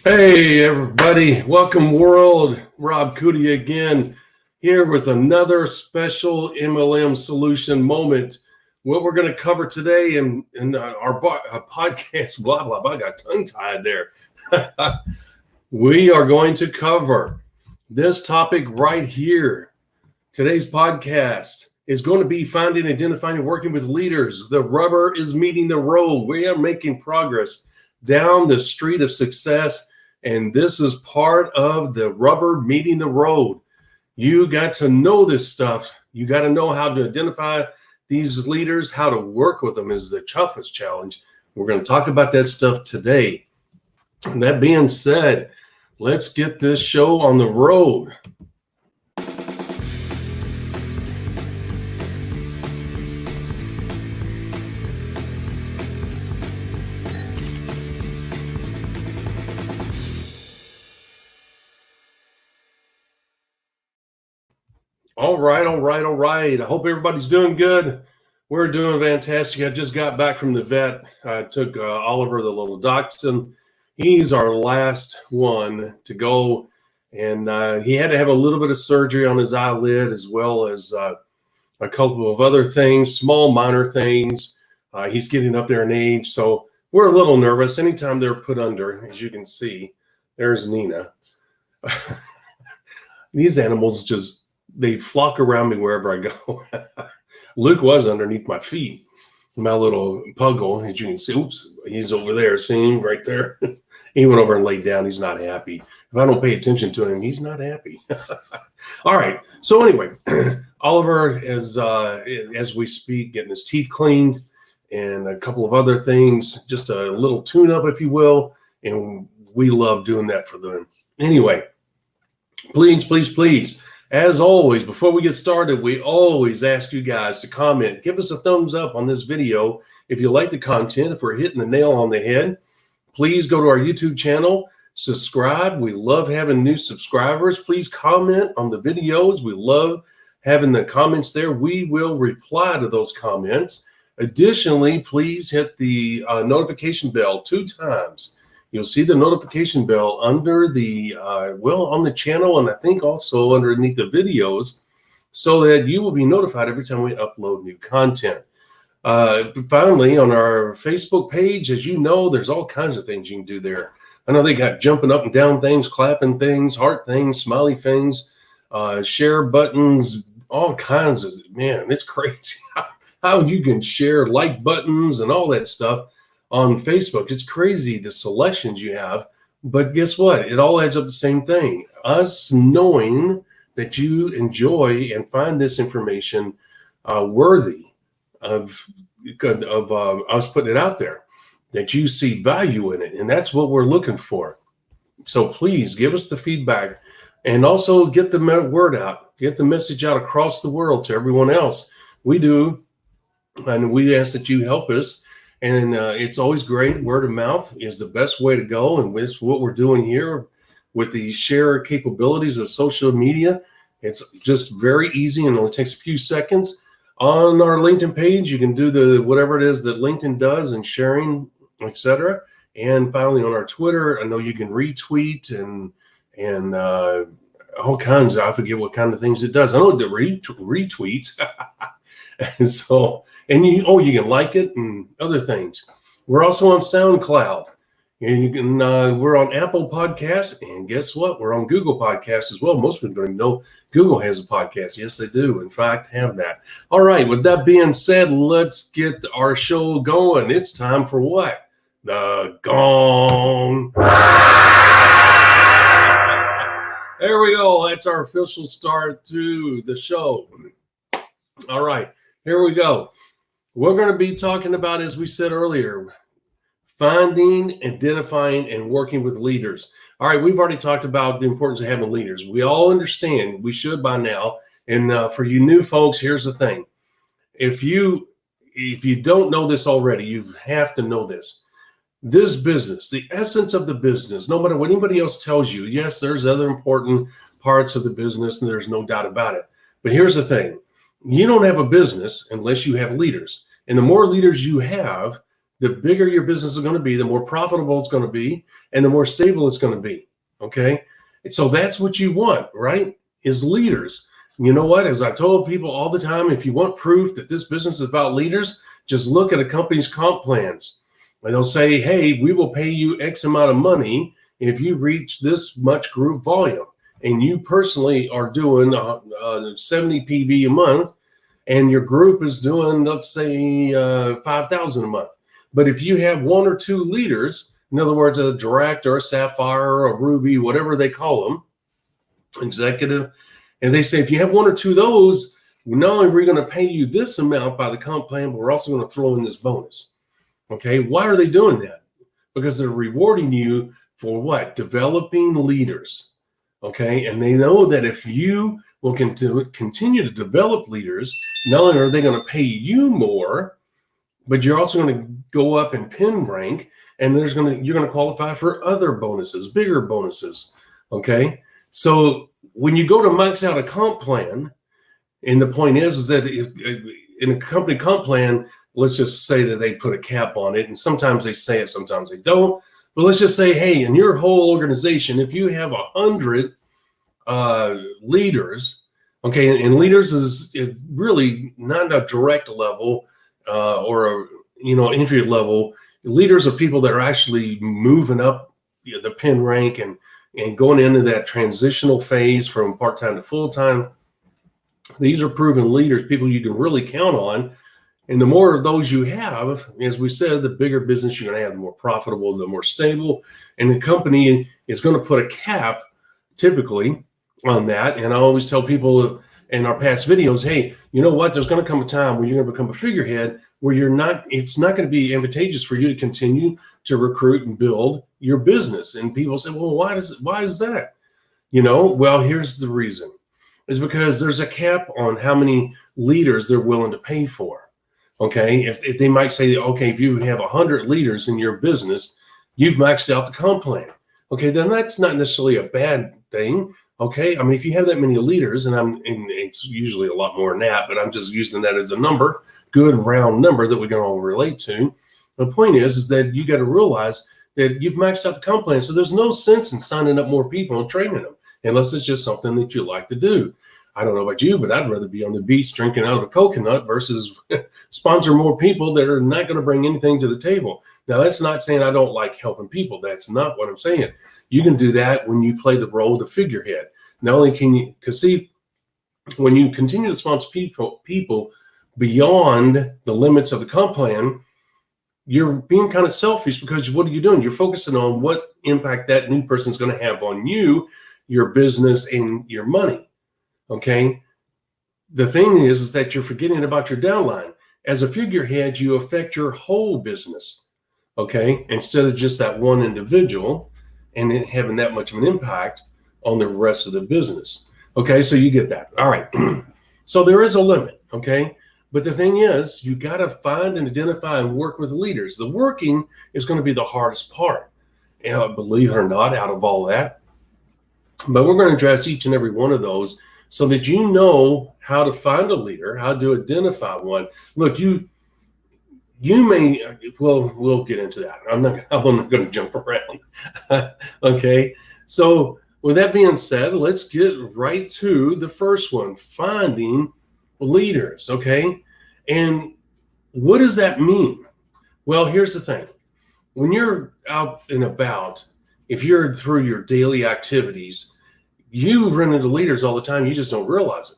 Hey everybody, welcome world. Rob Cootie again, here with another special MLM solution moment. What we're going to cover today in our podcast, blah, blah, blah, I got tongue tied there. We are going to cover this topic right here. Today's podcast is going to be finding, identifying, and working with leaders. The rubber is meeting the road. We are making progress down the street of success. And this is part of the rubber meeting the road. You got to know this stuff. You got to know how to identify these leaders, how to work with them is the toughest challenge. We're going to talk about that stuff today. And that being said, let's get this show on the road. All right. I hope everybody's doing good. We're doing fantastic. I just got back from the vet. I took Oliver, the little dachshund. He's our last one to go. And he had to have a little bit of surgery on his eyelid, as well as a couple of other things, small, minor things. He's getting up there in age. So we're a little nervous. Anytime they're put under, as you can see, there's Nina. These animals just, they flock around me wherever I go. Luke was underneath my feet. My little puggle, as you can see, oops, he's over there. See him right there? He went over and laid down. He's not happy. If I don't pay attention to him, he's not happy. All right. So anyway, Oliver is, as we speak, getting his teeth cleaned and a couple of other things, just a little tune-up, if you will. And we love doing that for them. Anyway, please. As always, before we get started, we always ask you guys to comment. Give us a thumbs up on this video if you like the content, if we're hitting the nail on the head. Please go to our YouTube channel, subscribe. We love having new subscribers. Please comment on the videos. We love having the comments there. We will reply to those comments. Additionally, please hit the notification bell 2 times. You'll see the notification bell under the, on the channel, and I think also underneath the videos, so that you will be notified every time we upload new content. Finally, on our Facebook page, as you know, there's all kinds of things you can do there. I know they got jumping up and down things, clapping things, heart things, smiley things, share buttons, all kinds of, man, it's crazy how you can share like buttons and all that stuff on Facebook. It's crazy the selections you have, but guess what? It all adds up the same thing. Us knowing that you enjoy and find this information worthy of us putting it out there, that you see value in it, and that's what we're looking for. So please give us the feedback, and also get the word out, get the message out across the world to everyone else. We do, and we ask that you help us. And it's always great. Word of mouth is the best way to go. And with what we're doing here with the share capabilities of social media, it's just very easy and only takes a few seconds. On our LinkedIn page, you can do the whatever it is that LinkedIn does and sharing, etc. And finally, on our Twitter, I know you can retweet and all kinds. I forget what kind of things it does. I know the retweets. And so, and you can like it and other things. We're also on SoundCloud, and you can, we're on Apple Podcasts, and guess what? We're on Google Podcasts as well. Most people don't even know Google has a podcast. Yes, they do. In fact, have that. All right. With that being said, let's get our show going. It's time for what? The gong. There we go. That's our official start to the show. All right. Here we go. We're going to be talking about, as we said earlier, finding, identifying, and working with leaders. All right, we've already talked about the importance of having leaders. We all understand, we should by now. And for you new folks, here's the thing. If you don't know this already, you have to know this. This business, the essence of the business, no matter what anybody else tells you, yes, there's other important parts of the business, and there's no doubt about it. But here's the thing. You don't have a business unless you have leaders. And the more leaders you have, the bigger your business is going to be, the more profitable it's going to be, and the more stable it's going to be. Okay. And so that's what you want, right? Is leaders. You know what? As I told people all the time, if you want proof that this business is about leaders, just look at a company's comp plans. And they'll say, hey, we will pay you X amount of money if you reach this much group volume. And you personally are doing 70 PV a month, and your group is doing, let's say, 5,000 a month. But if you have one or two leaders, in other words, a direct or a sapphire or a ruby, whatever they call them, executive, and they say, if you have one or two of those, not only are we going to pay you this amount by the comp plan, but we're also going to throw in this bonus. Okay. Why are they doing that? Because they're rewarding you for what? Developing leaders. Okay. And they know that if you will continue to develop leaders, not only are they going to pay you more, but you're also going to go up in pin rank, and you're going to qualify for other bonuses, bigger bonuses. Okay. So when you go to max out a comp plan, and the point is that if, in a company comp plan, let's just say that they put a cap on it, and sometimes they say it, sometimes they don't. But let's just say, hey, in your whole organization, if you have 100 leaders, okay, and leaders is really not a direct level or a entry level. Leaders are people that are actually moving up the pin rank and going into that transitional phase from part-time to full-time. These are proven leaders, people you can really count on. And the more of those you have, as we said, the bigger business you're going to have, the more profitable, the more stable. And the company is going to put a cap typically on that. And I always tell people in our past videos, hey, you know what? There's going to come a time where you're going to become a figurehead where it's not going to be advantageous for you to continue to recruit and build your business. And people say, well, why is that? Well, here's the reason. It's because there's a cap on how many leaders they're willing to pay for. Okay. If they might say, okay, if you have 100 leaders in your business, you've maxed out the comp plan. Okay. Then that's not necessarily a bad thing. Okay. I mean, if you have that many leaders, and it's usually a lot more than that, but I'm just using that as a number, good round number that we can all relate to. The point is that you got to realize that you've maxed out the comp plan. So there's no sense in signing up more people and training them, unless it's just something that you like to do. I don't know about you, but I'd rather be on the beach drinking out of a coconut versus sponsor more people that are not going to bring anything to the table. Now, that's not saying I don't like helping people. That's not what I'm saying. You can do that when you play the role of the figurehead. Not only can you, because see, when you continue to sponsor people beyond the limits of the comp plan, you're being kind of selfish, because what are you doing? You're focusing on what impact that new person is going to have on you, your business, and your money. Okay. The thing is that you're forgetting about your downline. As a figurehead, you affect your whole business. Okay. Instead of just that one individual and it having that much of an impact on the rest of the business. Okay. So you get that. All right. So there is a limit. Okay. But the thing is, you got to find and identify and work with leaders. The working is going to be the hardest part. Believe it or not, out of all that. But we're going to address each and every one of those, so that you know how to find a leader, how to identify one. Look, you may, well, we'll get into that. I'm not going to jump around. Okay. So with that being said, let's get right to the first one, finding leaders. Okay. And what does that mean? Well, here's the thing. When you're out and about, if you're through your daily activities, you run into leaders all the time. You just don't realize it.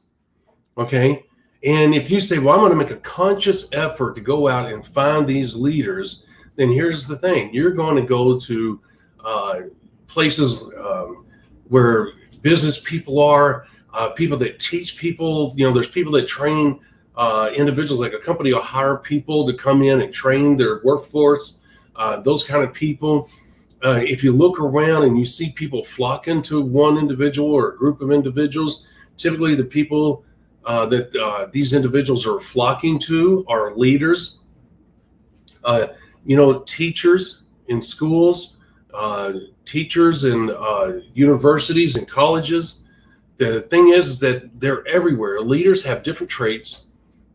Okay. And if you say, well, I'm going to make a conscious effort to go out and find these leaders, then here's the thing. You're going to go to places where business people are, people that teach people. There's people that train individuals, like a company will hire people to come in and train their workforce, those kind of people. If you look around and you see people flocking to one individual or a group of individuals, typically the people that these individuals are flocking to are leaders, teachers in schools, teachers in universities and colleges. The thing is that they're everywhere. Leaders have different traits.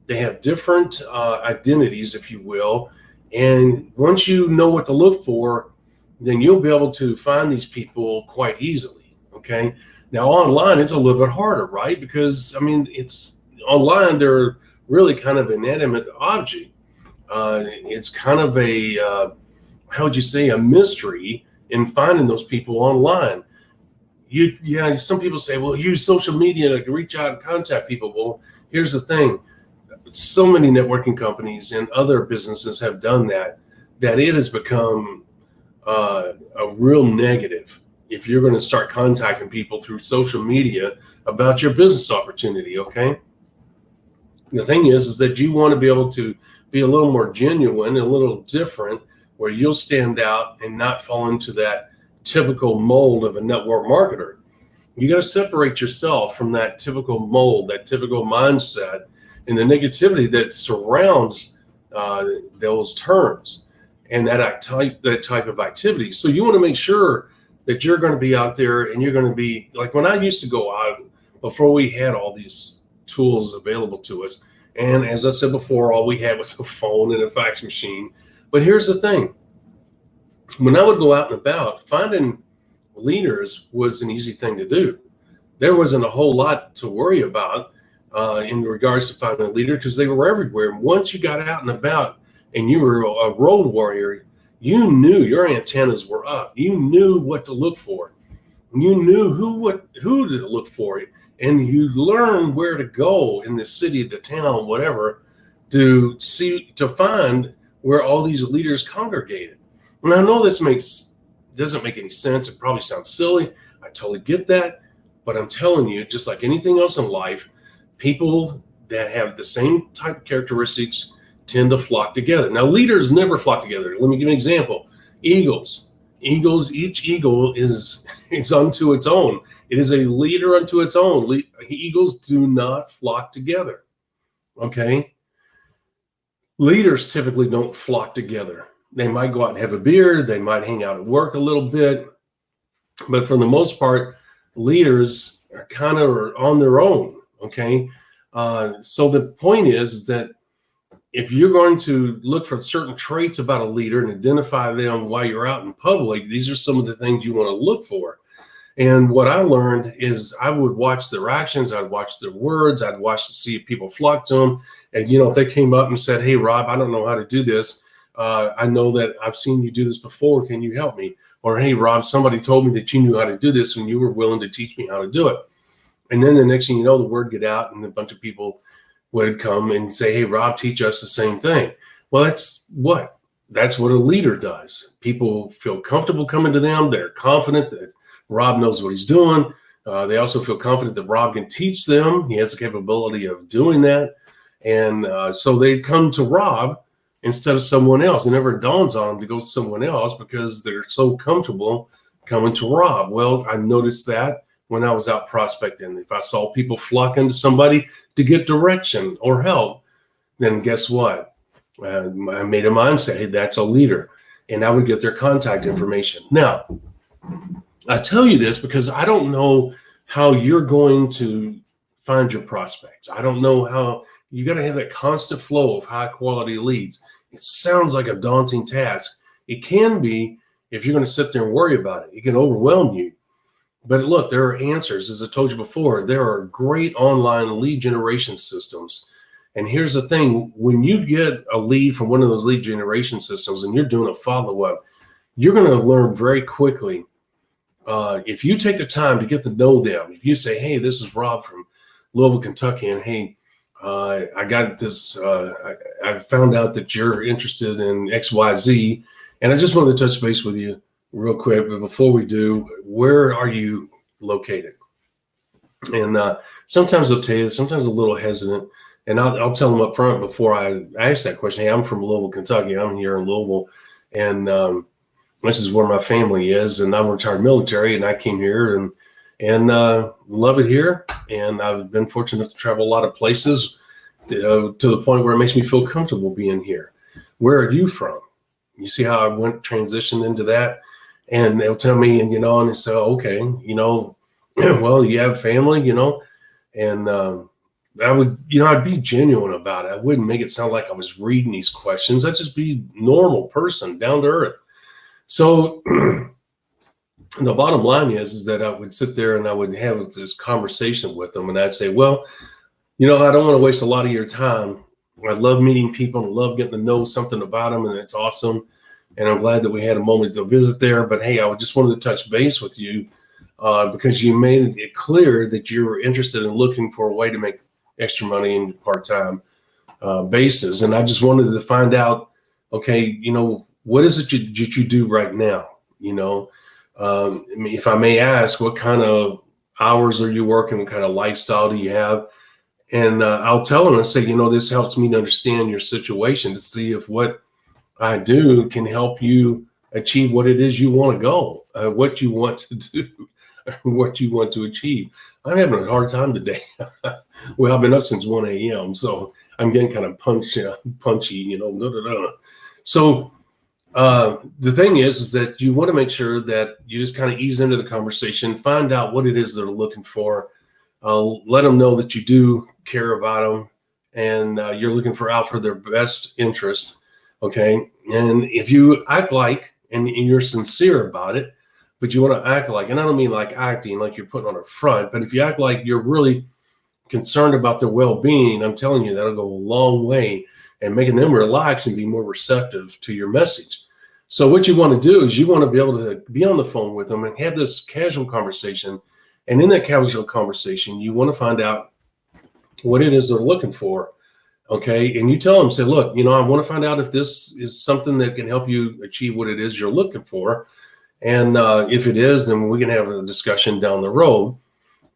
They have different identities, if you will. And once you know what to look for, then you'll be able to find these people quite easily. Okay. Now online, it's a little bit harder, right? Because I mean, it's online, they're really kind of an inanimate object. It's kind of how would you say, a mystery in finding those people online. Some people say, well, use social media to reach out and contact people. Well, here's the thing. So many networking companies and other businesses have done that it has become a real negative if you're going to start contacting people through social media about your business opportunity. Okay. The thing is that you want to be able to be a little more genuine, a little different, where you'll stand out and not fall into that typical mold of a network marketer. You got to separate yourself from that typical mold, that typical mindset, and the negativity that surrounds those terms and that type of activity. So you want to make sure that you're going to be out there and you're going to be like when I used to go out before we had all these tools available to us. And as I said before, all we had was a phone and a fax machine. But here's the thing. When I would go out and about, finding leaders was an easy thing to do. There wasn't a whole lot to worry about in regards to finding a leader because they were everywhere. Once you got out and about and you were a road warrior, you knew your antennas were up. You knew what to look for. You knew who to look for. And you learned where to go in the city, the town, whatever, to find where all these leaders congregated. And I know this doesn't make any sense. It probably sounds silly. I totally get that. But I'm telling you, just like anything else in life, people that have the same type of characteristics tend to flock together. Now, leaders never flock together. Let me give you an example. Eagles, each eagle is unto its own. It is a leader unto its own. Eagles do not flock together. Okay? Leaders typically don't flock together. They might go out and have a beer. They might hang out at work a little bit. But for the most part, leaders are kind of on their own. Okay? So the point is that if you're going to look for certain traits about a leader and identify them while you're out in public, these are some of the things you want to look for. And what I learned is I would watch their actions, I'd watch their words, I'd watch to see if people flock to them. And, if they came up and said, hey, Rob, I don't know how to do this. I know that I've seen you do this before. Can you help me? Or, hey, Rob, somebody told me that you knew how to do this and you were willing to teach me how to do it. And then the next thing you know, the word get out and a bunch of people would come and say, hey, Rob, teach us the same thing. Well, that's what a leader does. People feel comfortable coming to them. They're confident that Rob knows what he's doing. They also feel confident that Rob can teach them. He has the capability of doing that. And so they come to Rob instead of someone else. It never dawns on them to go to someone else because they're so comfortable coming to Rob. Well, I noticed that when I was out prospecting. If I saw people flocking to somebody to get direction or help, then guess what? I made a mindset, hey, that's a leader. And I would get their contact information. Now, I tell you this because I don't know how you're going to find your prospects. I don't know how. You got to have that constant flow of high quality leads. It sounds like a daunting task. It can be if you're going to sit there and worry about it. It can overwhelm you. But look, there are answers. As I told you before, there are great online lead generation systems. And here's the thing. When you get a lead from one of those lead generation systems and you're doing a follow-up, you're going to learn very quickly. If you take the time to get to know them, if you say, hey, this is Rob from Louisville, Kentucky, and hey, I got this, I found out that you're interested in XYZ, and I just wanted to touch base with you real quick. But before we do, where are you located? And sometimes they'll tell you, sometimes a little hesitant, and I'll tell them up front before I ask that question, hey, I'm from Louisville, Kentucky. I'm here in Louisville, and this is where my family is, and I'm retired military, and I came here and love it here. And I've been fortunate to travel a lot of places to the point where it makes me feel comfortable being here. Where are you from? You see how I transitioned into that? And they'll tell me, and and they say, okay, well, you have family, and I'd be genuine about it. I wouldn't make it sound like I was reading these questions. I'd just be normal person, down to earth. So the bottom line is that I would sit there and I would have this conversation with them, and I'd say, well, I don't want to waste a lot of your time. I love meeting people and love getting to know something about them, and it's awesome. And I'm glad that we had a moment to visit there. But hey, I just wanted to touch base with you because you made it clear that you were interested in looking for a way to make extra money in part-time basis. And I just wanted to find out, okay, what is it that you do right now? If I may ask, what kind of hours are you working? What kind of lifestyle do you have? And I'll tell them and say, this helps me to understand your situation, to see if what I do can help you achieve what it is you want to go, what you want to do, what you want to achieve. I'm having a hard time today. Well, I've been up since 1 a.m., so I'm getting kind of punchy, So the thing is that you want to make sure that you just kind of ease into the conversation, find out what it is they're looking for. Let them know that you do care about them and you're looking out for their best interest. Okay. And if you act like, and you're sincere about it, but you want to act like, and I don't mean like acting like you're putting on a front, but if you act like you're really concerned about their well-being, I'm telling you, that'll go a long way in making them relax and be more receptive to your message. So what you want to do is you want to be able to be on the phone with them and have this casual conversation. And in that casual conversation, you want to find out what it is they're looking for. Okay. And you tell them, say, look, I want to find out if this is something that can help you achieve what it is you're looking for. And if it is, then we can have a discussion down the road.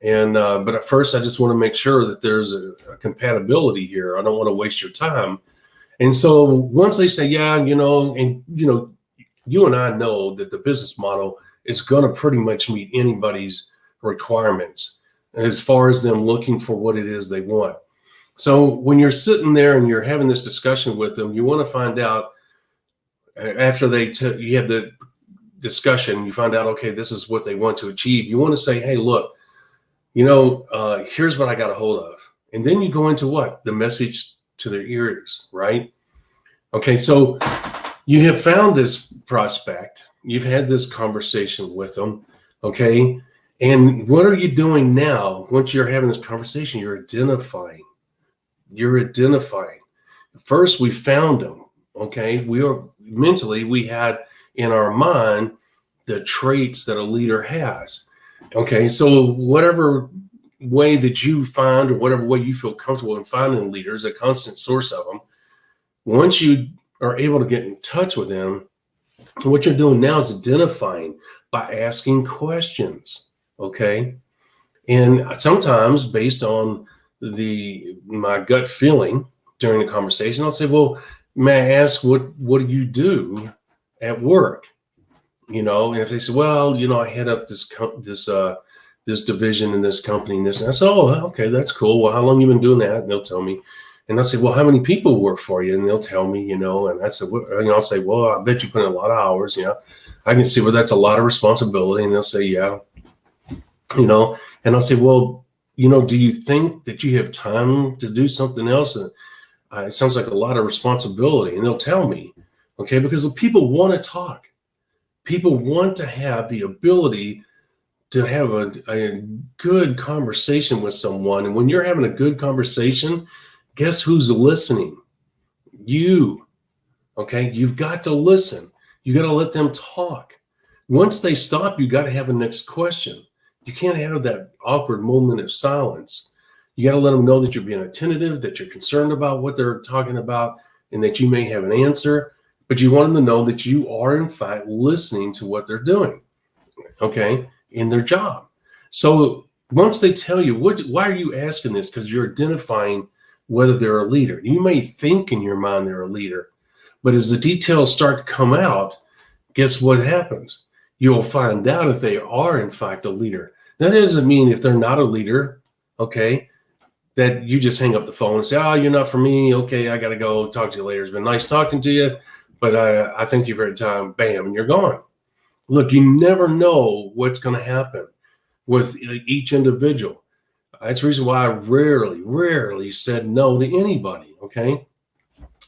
And but at first, I just want to make sure that there's a compatibility here. I don't want to waste your time. And so once they say, yeah, you and I know that the business model is going to pretty much meet anybody's requirements as far as them looking for what it is they want. So when you're sitting there and you're having this discussion with them, you want to find out after you have the discussion, you find out, okay, this is what they want to achieve. You want to say, hey, look, here's what I got a hold of. And then you go into what? The message to their ears, right? Okay, so you have found this prospect. You've had this conversation with them, okay? And what are you doing now? Once you're having this conversation, you're identifying. First, we found them, okay? We had in our mind the traits that a leader has. Okay, so whatever way that you find or whatever way you feel comfortable in finding leaders, a constant source of them, once you are able to get in touch with them, what you're doing now is identifying by asking questions, okay? And sometimes based on my gut feeling during the conversation, I'll say, well, may I ask, what do you do at work? And if they say, well, I head up this division in this company and this, and I say, oh, okay, that's cool. Well, how long you been doing that? And they'll tell me. And I'll say, well, how many people work for you? And they'll tell me, and I said, I'll say, well, I bet you put in a lot of hours. I can see where that's a lot of responsibility. And they'll say, yeah, and I'll say, well, do you think that you have time to do something else? And it sounds like a lot of responsibility. And they'll tell me, okay, because the people want to talk. People want to have the ability to have a good conversation with someone. And when you're having a good conversation, guess who's listening? You. Okay, you've got to listen. You got to let them talk. Once they stop, you got to have a next question. You can't have that awkward moment of silence. You got to let them know that you're being attentive, that you're concerned about what they're talking about, and that you may have an answer. But you want them to know that you are, in fact, listening to what they're doing, okay, in their job. So once they tell you, why are you asking this? Because you're identifying whether they're a leader. You may think in your mind they're a leader, but as the details start to come out, guess what happens? You'll find out if they are, in fact, a leader. That doesn't mean if they're not a leader, okay, that you just hang up the phone and say, oh, you're not for me. Okay, I got to go. Talk to you later. It's been nice talking to you. But I thank you for your time. Bam, and you're gone. Look, you never know what's going to happen with each individual. That's the reason why I rarely said no to anybody, okay?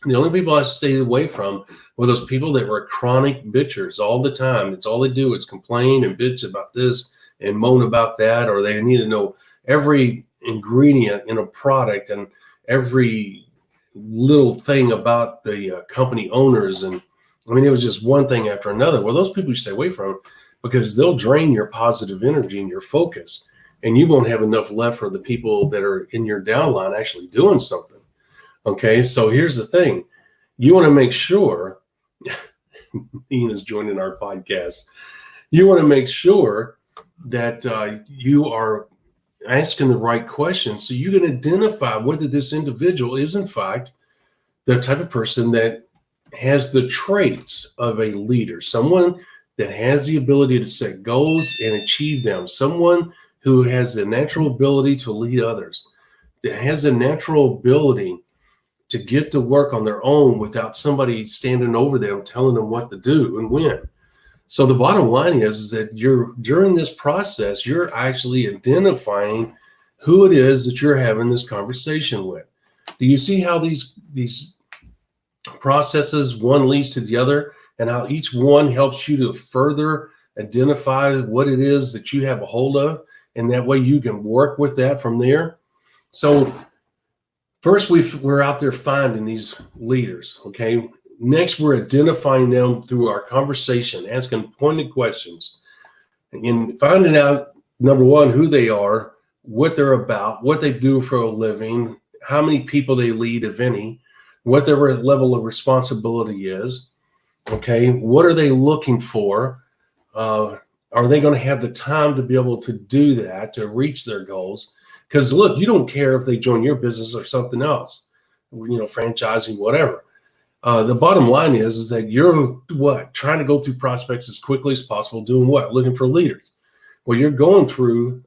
The only people I stayed away from were those people that were chronic bitchers all the time. It's all they do is complain and bitch about this and moan about that, or they need to know every ingredient in a product and every little thing about the company owners. And I mean, it was just one thing after another. Well, those people you stay away from because they'll drain your positive energy and your focus, and you won't have enough left for the people that are in your downline actually doing something. Okay, so here's the thing. You want to make sure, Ian is joining our podcast. You want to make sure that you are asking the right questions so you can identify whether this individual is, in fact, the type of person that has the traits of a leader, someone that has the ability to set goals and achieve them, someone who has a natural ability to lead others, that has a natural ability to get to work on their own without somebody standing over them telling them what to do and when. So the bottom line is that during this process, you're actually identifying who it is that you're having this conversation with. Do you see how these processes, one leads to the other, and how each one helps you to further identify what it is that you have a hold of, and that way you can work with that from there? So first, we're out there finding these leaders, okay? Next, we're identifying them through our conversation, asking pointed questions, and finding out, number one, who they are, what they're about, what they do for a living, how many people they lead, if any, what their level of responsibility is, okay? What are they looking for? Are they going to have the time to be able to do that, to reach their goals? Because look, you don't care if they join your business or something else, franchising, whatever. The bottom line is that you're trying to go through prospects as quickly as possible, doing what? Looking for leaders. Well, you're going through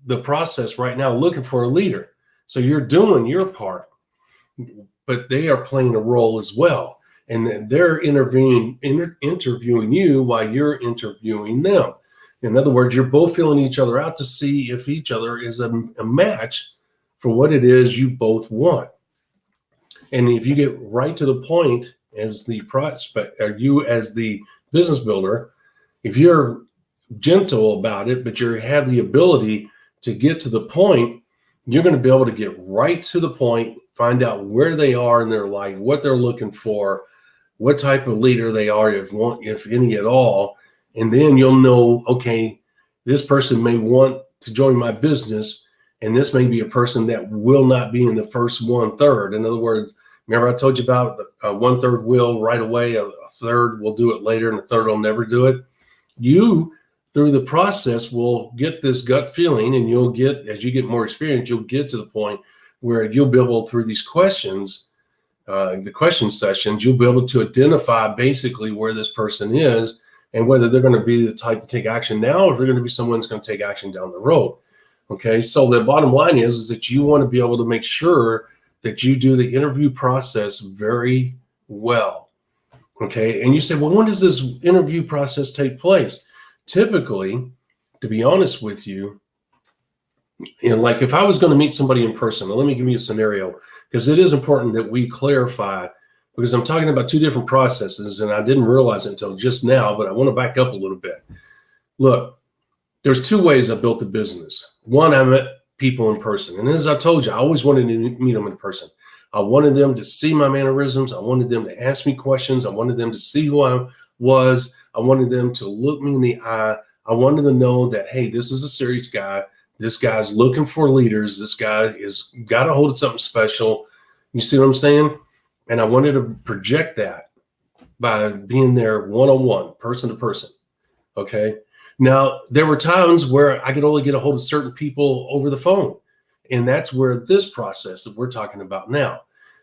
the process right now looking for a leader. So you're doing your part, but they are playing a role as well. And they're interviewing you while you're interviewing them. In other words, you're both feeling each other out to see if each other is a match for what it is you both want. And if you get right to the point as the prospect, or you as the business builder, if you're gentle about it, but you have the ability to get to the point, you're going to be able to get right to the point, find out where they are in their life, what they're looking for, what type of leader they are, if any at all. And then you'll know, okay, this person may want to join my business, and this may be a person that will not be in the first 1/3. In other words, remember I told you about the 1/3 will right away, a third will do it later, and a third will never do it. You, through the process, will get this gut feeling, and you'll get, as you get more experience, you'll get to the point where you'll be able, through these questions, the question sessions, you'll be able to identify basically where this person is, and whether they're going to be the type to take action now, or if they're going to be someone that's going to take action down the road. Okay, so the bottom line is that you want to be able to make sure that you do the interview process very well. Okay, and you say, well, when does this interview process take place? Typically, to be honest with you, like if I was going to meet somebody in person, let me give you a scenario, because it is important that we clarify, because I'm talking about two different processes, and I didn't realize it until just now, but I want to back up a little bit. Look, there's two ways I built the business. One, I met people in person. And as I told you, I always wanted to meet them in person. I wanted them to see my mannerisms. I wanted them to ask me questions. I wanted them to see who I was. I wanted them to look me in the eye. I wanted to know that, hey, this is a serious guy. This guy's looking for leaders. This guy is got a hold of something special. You see what I'm saying? And I wanted to project that by being there one-on-one, person to person. Okay. Now, there were times where I could only get a hold of certain people over the phone. And that's where this process that we're talking about now.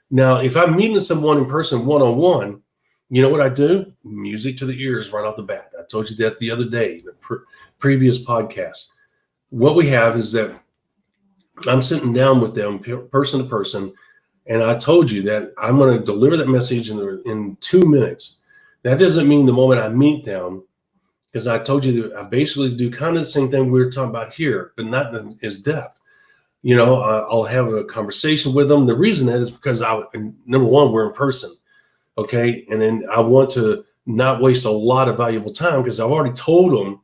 Now, if I'm meeting someone in person one-on-one, you know what I do? Music to the ears right off the bat. I told you that the other day in the previous podcast. What we have is that I'm sitting down with them person to person, and I told you that I'm going to deliver that message in 2 minutes. That doesn't mean the moment I meet them, because I told you that I basically do kind of the same thing we were talking about here, but not in as depth. I'll have a conversation with them. The reason that is because number one, we're in person. Okay. And then I want to not waste a lot of valuable time because I've already told them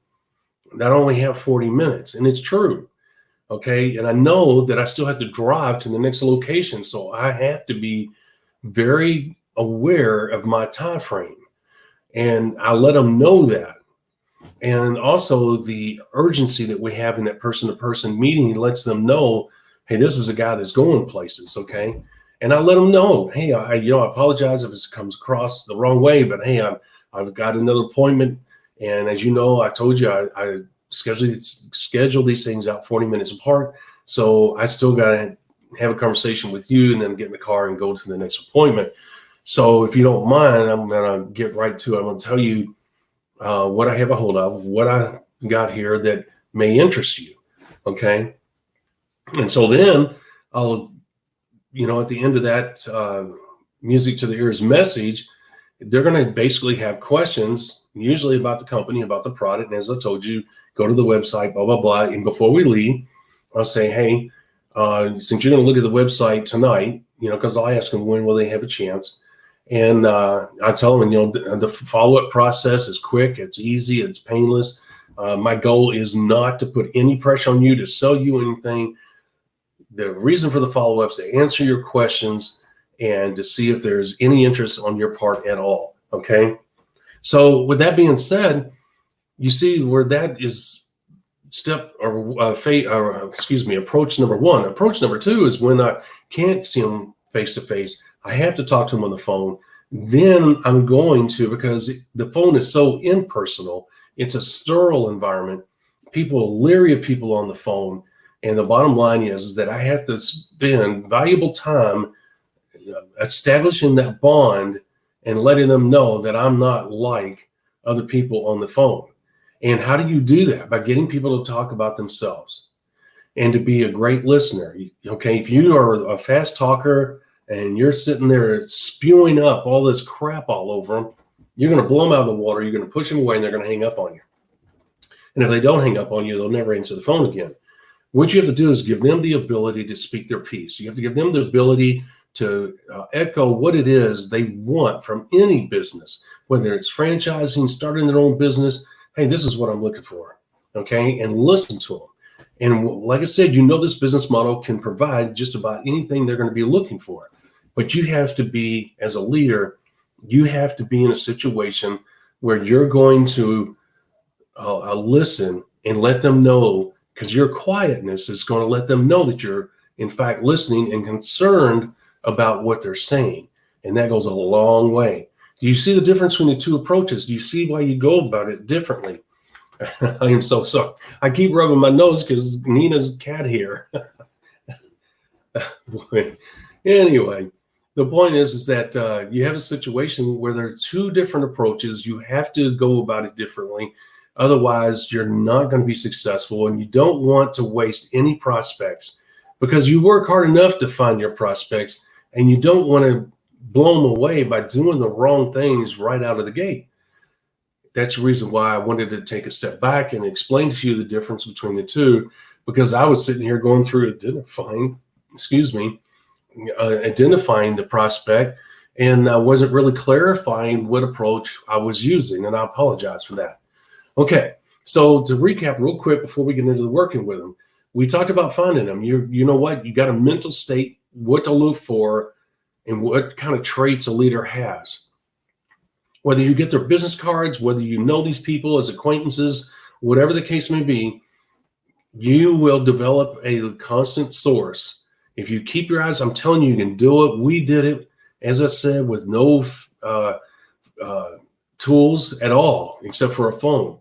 that I only have 40 minutes, and it's true. Okay. And I know that I still have to drive to the next location. So I have to be very aware of my time frame, and I let them know that. And also the urgency that we have in that person-to-person meeting lets them know, hey, this is a guy that's going places. Okay. And I let them know, hey, I apologize if it comes across the wrong way, but hey, I've got another appointment. And as you know, I told you I schedule these things out 40 minutes apart. So I still got to have a conversation with you and then get in the car and go to the next appointment. So if you don't mind, I'm going to get right to it. I'm going to tell you what I have a hold of, what I got here that may interest you. Okay. And so then I'll, at the end of that music to the ears message, they're going to basically have questions, usually about the company, about the product. And as I told you, go to the website, blah, blah, blah. And before we leave, I'll say, hey, since you're going to look at the website tonight, because I'll ask them when will they have a chance. And I tell them, the follow-up process is quick, it's easy, it's painless. My goal is not to put any pressure on you to sell you anything. The reason for the follow-up is to answer your questions and to see if there's any interest on your part at all. Okay. So with that being said, you see where that is approach number one. Approach number two is when I can't see them face to face, I have to talk to them on the phone. Then I'm going to, because the phone is so impersonal, it's a sterile environment. People are leery of people on the phone. And the bottom line is that I have to spend valuable time establishing that bond and letting them know that I'm not like other people on the phone. And how do you do that? By getting people to talk about themselves and to be a great listener. Okay, if you are a fast talker and you're sitting there spewing up all this crap all over them, you're going to blow them out of the water. You're going to push them away and they're going to hang up on you. And if they don't hang up on you, they'll never answer the phone again. What you have to do is give them the ability to speak their piece. You have to give them the ability to echo what it is they want from any business, whether it's franchising, starting their own business. Hey, this is what I'm looking for. Okay. And listen to them. And like I said, this business model can provide just about anything they're going to be looking for. But you have to be, as a leader, you have to be in a situation where you're going to listen and let them know, because your quietness is going to let them know that you're, in fact, listening and concerned about what they're saying. And that goes a long way. Do you see the difference between the two approaches? Do you see why you go about it differently? I am so sorry. I keep rubbing my nose because Nina's cat here. Anyway, the point is that you have a situation where there are two different approaches. You have to go about it differently. Otherwise, you're not going to be successful, and you don't want to waste any prospects because you work hard enough to find your prospects, and you don't want to blow them away by doing the wrong things right out of the gate. That's the reason why I wanted to take a step back and explain to you the difference between the two, because I was sitting here going through identifying the prospect, and I wasn't really clarifying what approach I was using, and I apologize for that. Okay, so to recap real quick before we get into the working with them, we talked about finding them. You know what? You got a mental state, what to look for, and what kind of traits a leader has. Whether you get their business cards, whether you know these people as acquaintances, whatever the case may be, you will develop a constant source. If you keep your eyes, I'm telling you, you can do it. We did it, as I said, with no tools at all, except for a phone.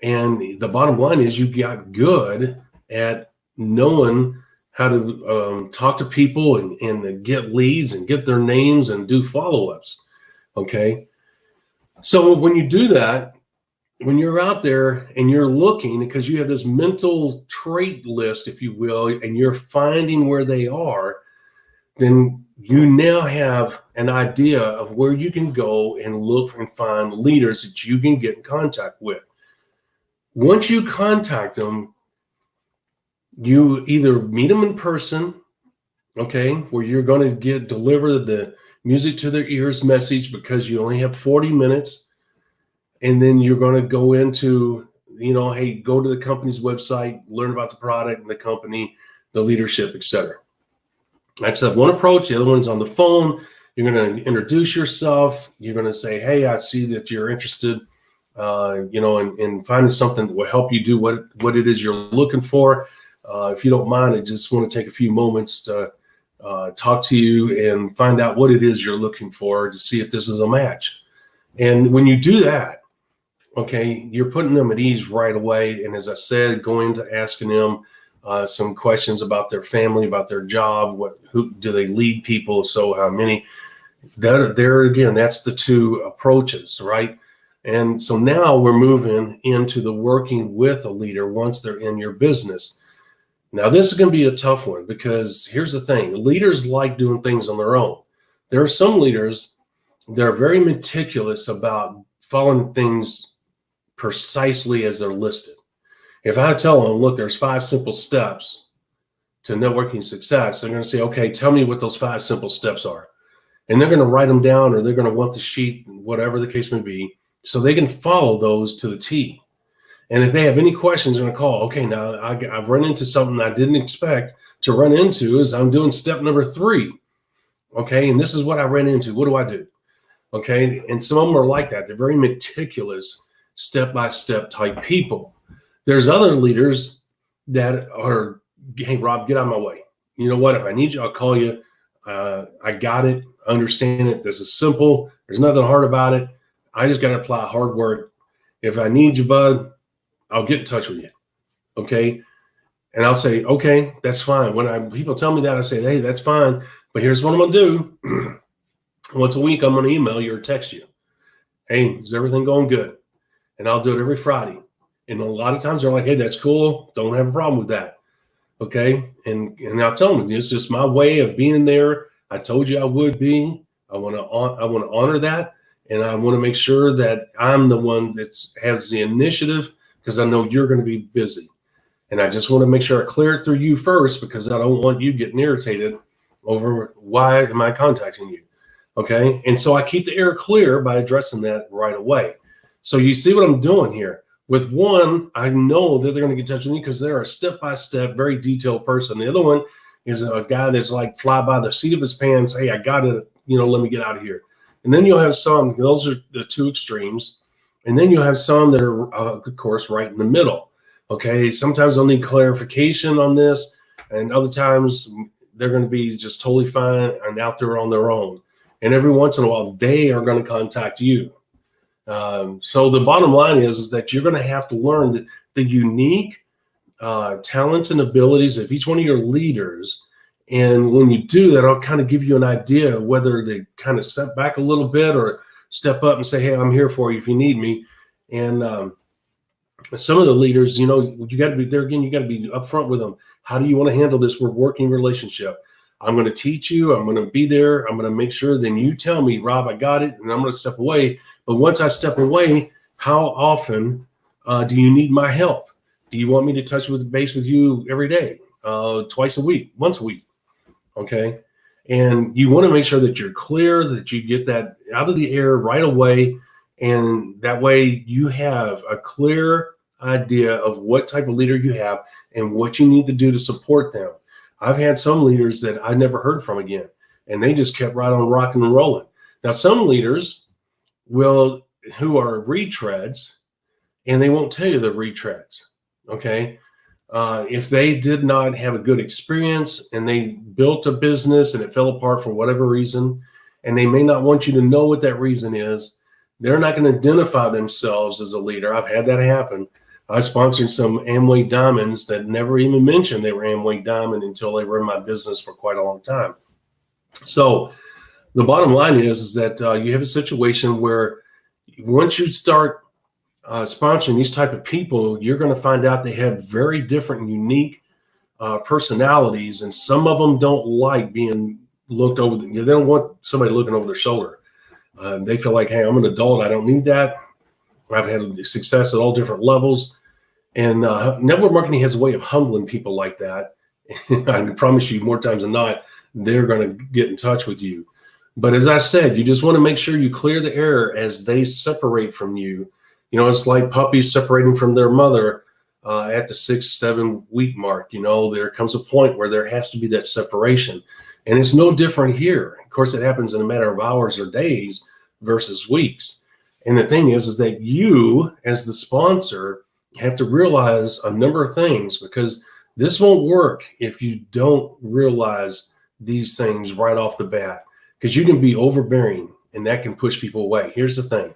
And the bottom line is you got good at knowing how to talk to people and get leads and get their names and do follow-ups. Okay. So when you do that, when you're out there and you're looking, because you have this mental trait list, if you will, and you're finding where they are, then you now have an idea of where you can go and look and find leaders that you can get in contact with. Once you contact them, You either meet them in person, okay, where you're going to deliver the music to their ears message because you only have 40 minutes. And then you're going to go into, hey, go to the company's website, learn about the product and the company, the leadership, etc. That's one approach. The other one's on the phone. You're going to introduce yourself. You're going to say, hey, I see that you're interested, in finding something that will help you do what it is you're looking for. If you don't mind, I just want to take a few moments to talk to you and find out what it is you're looking for to see if this is a match. And when you do that, okay, you're putting them at ease right away. And as I said, go into asking them some questions about their family, about their job, who do they lead people, so how many. There again, that's the two approaches, right? And so now we're moving into the working with a leader once they're in your business. Now, this is going to be a tough one because here's the thing. Leaders like doing things on their own. There are some leaders that are very meticulous about following things precisely as they're listed. If I tell them, look, there's 5 simple steps to networking success, they're going to say, okay, tell me what those 5 simple steps are. And they're going to write them down, or they're going to want the sheet, whatever the case may be, so they can follow those to the T. And if they have any questions, they're going to call, okay, now I've run into something I didn't expect to run into is I'm doing step number 3. Okay, and this is what I ran into. What do I do? Okay, and some of them are like that. They're very meticulous, step-by-step type people. There's other leaders that are, hey, Rob, get out of my way. You know what? If I need you, I'll call you. I got it. I understand it. This is simple. There's nothing hard about it. I just got to apply hard work. If I need you, bud, I'll get in touch with you. Okay? And I'll say, okay, that's fine. When people tell me that, I say, hey, that's fine. But here's what I'm going to do. Once a week, I'm going to email you or text you. Hey, is everything going good? And I'll do it every Friday. And a lot of times they're like, hey, that's cool. Don't have a problem with that. Okay. And I'll tell them, it's just my way of being there. I told you I would be. I want to honor that. And I want to make sure that I'm the one that has the initiative because I know you're going to be busy. And I just want to make sure I clear it through you first because I don't want you getting irritated over why am I contacting you. Okay. And so I keep the air clear by addressing that right away. So you see what I'm doing here. With one, I know that they're going to get in touch with me because they're a step-by-step, very detailed person. The other one is a guy that's like fly by the seat of his pants. Hey, I got it. Let me get out of here. And then you'll have some, those are the two extremes. And then you'll have some that are, of course, right in the middle. Okay. Sometimes they'll need clarification on this. And other times they're going to be just totally fine and out there on their own. And every once in a while, they are going to contact you. So the bottom line is that you're going to have to learn the unique talents and abilities of each one of your leaders. And when you do that, I'll kind of give you an idea of whether to kind of step back a little bit or step up and say, hey, I'm here for you if you need me. And some of the leaders, you got to be there again. You got to be upfront with them. How do you want to handle this working relationship? I'm going to teach you. I'm going to be there. I'm going to make sure. Then you tell me, Rob, I got it. And I'm going to step away. But once I step away, how often do you need my help? Do you want me to touch base with you every day, twice a week, once a week? Okay. And you want to make sure that you're clear, that you get that out of the air right away. And that way you have a clear idea of what type of leader you have and what you need to do to support them. I've had some leaders that I never heard from again, and they just kept right on rocking and rolling. Now, some leaders who are retreads, and they won't tell you the retreads. Okay. If they did not have a good experience and they built a business and it fell apart for whatever reason, and they may not want you to know what that reason is, they're not going to identify themselves as a leader. I've had that happen. I sponsored some Amway Diamonds that never even mentioned they were Amway Diamond until they were in my business for quite a long time. So the bottom line is that you have a situation where once you start sponsoring these type of people, you're going to find out they have very different, unique personalities, and some of them don't like being looked over. They don't want somebody looking over their shoulder. They feel like, hey, I'm an adult. I don't need that. I've had success at all different levels. And network marketing has a way of humbling people like that. I can promise you more times than not, they're going to get in touch with you. But as I said, you just want to make sure you clear the air as they separate from you. You know, it's like puppies separating from their mother at the 6-7 week mark. You know, there comes a point where there has to be that separation. And it's no different here. Of course, it happens in a matter of hours or days versus weeks. And the thing is that you, as the sponsor, have to realize a number of things, because this won't work if you don't realize these things right off the bat, because you can be overbearing and that can push people away. Here's the thing.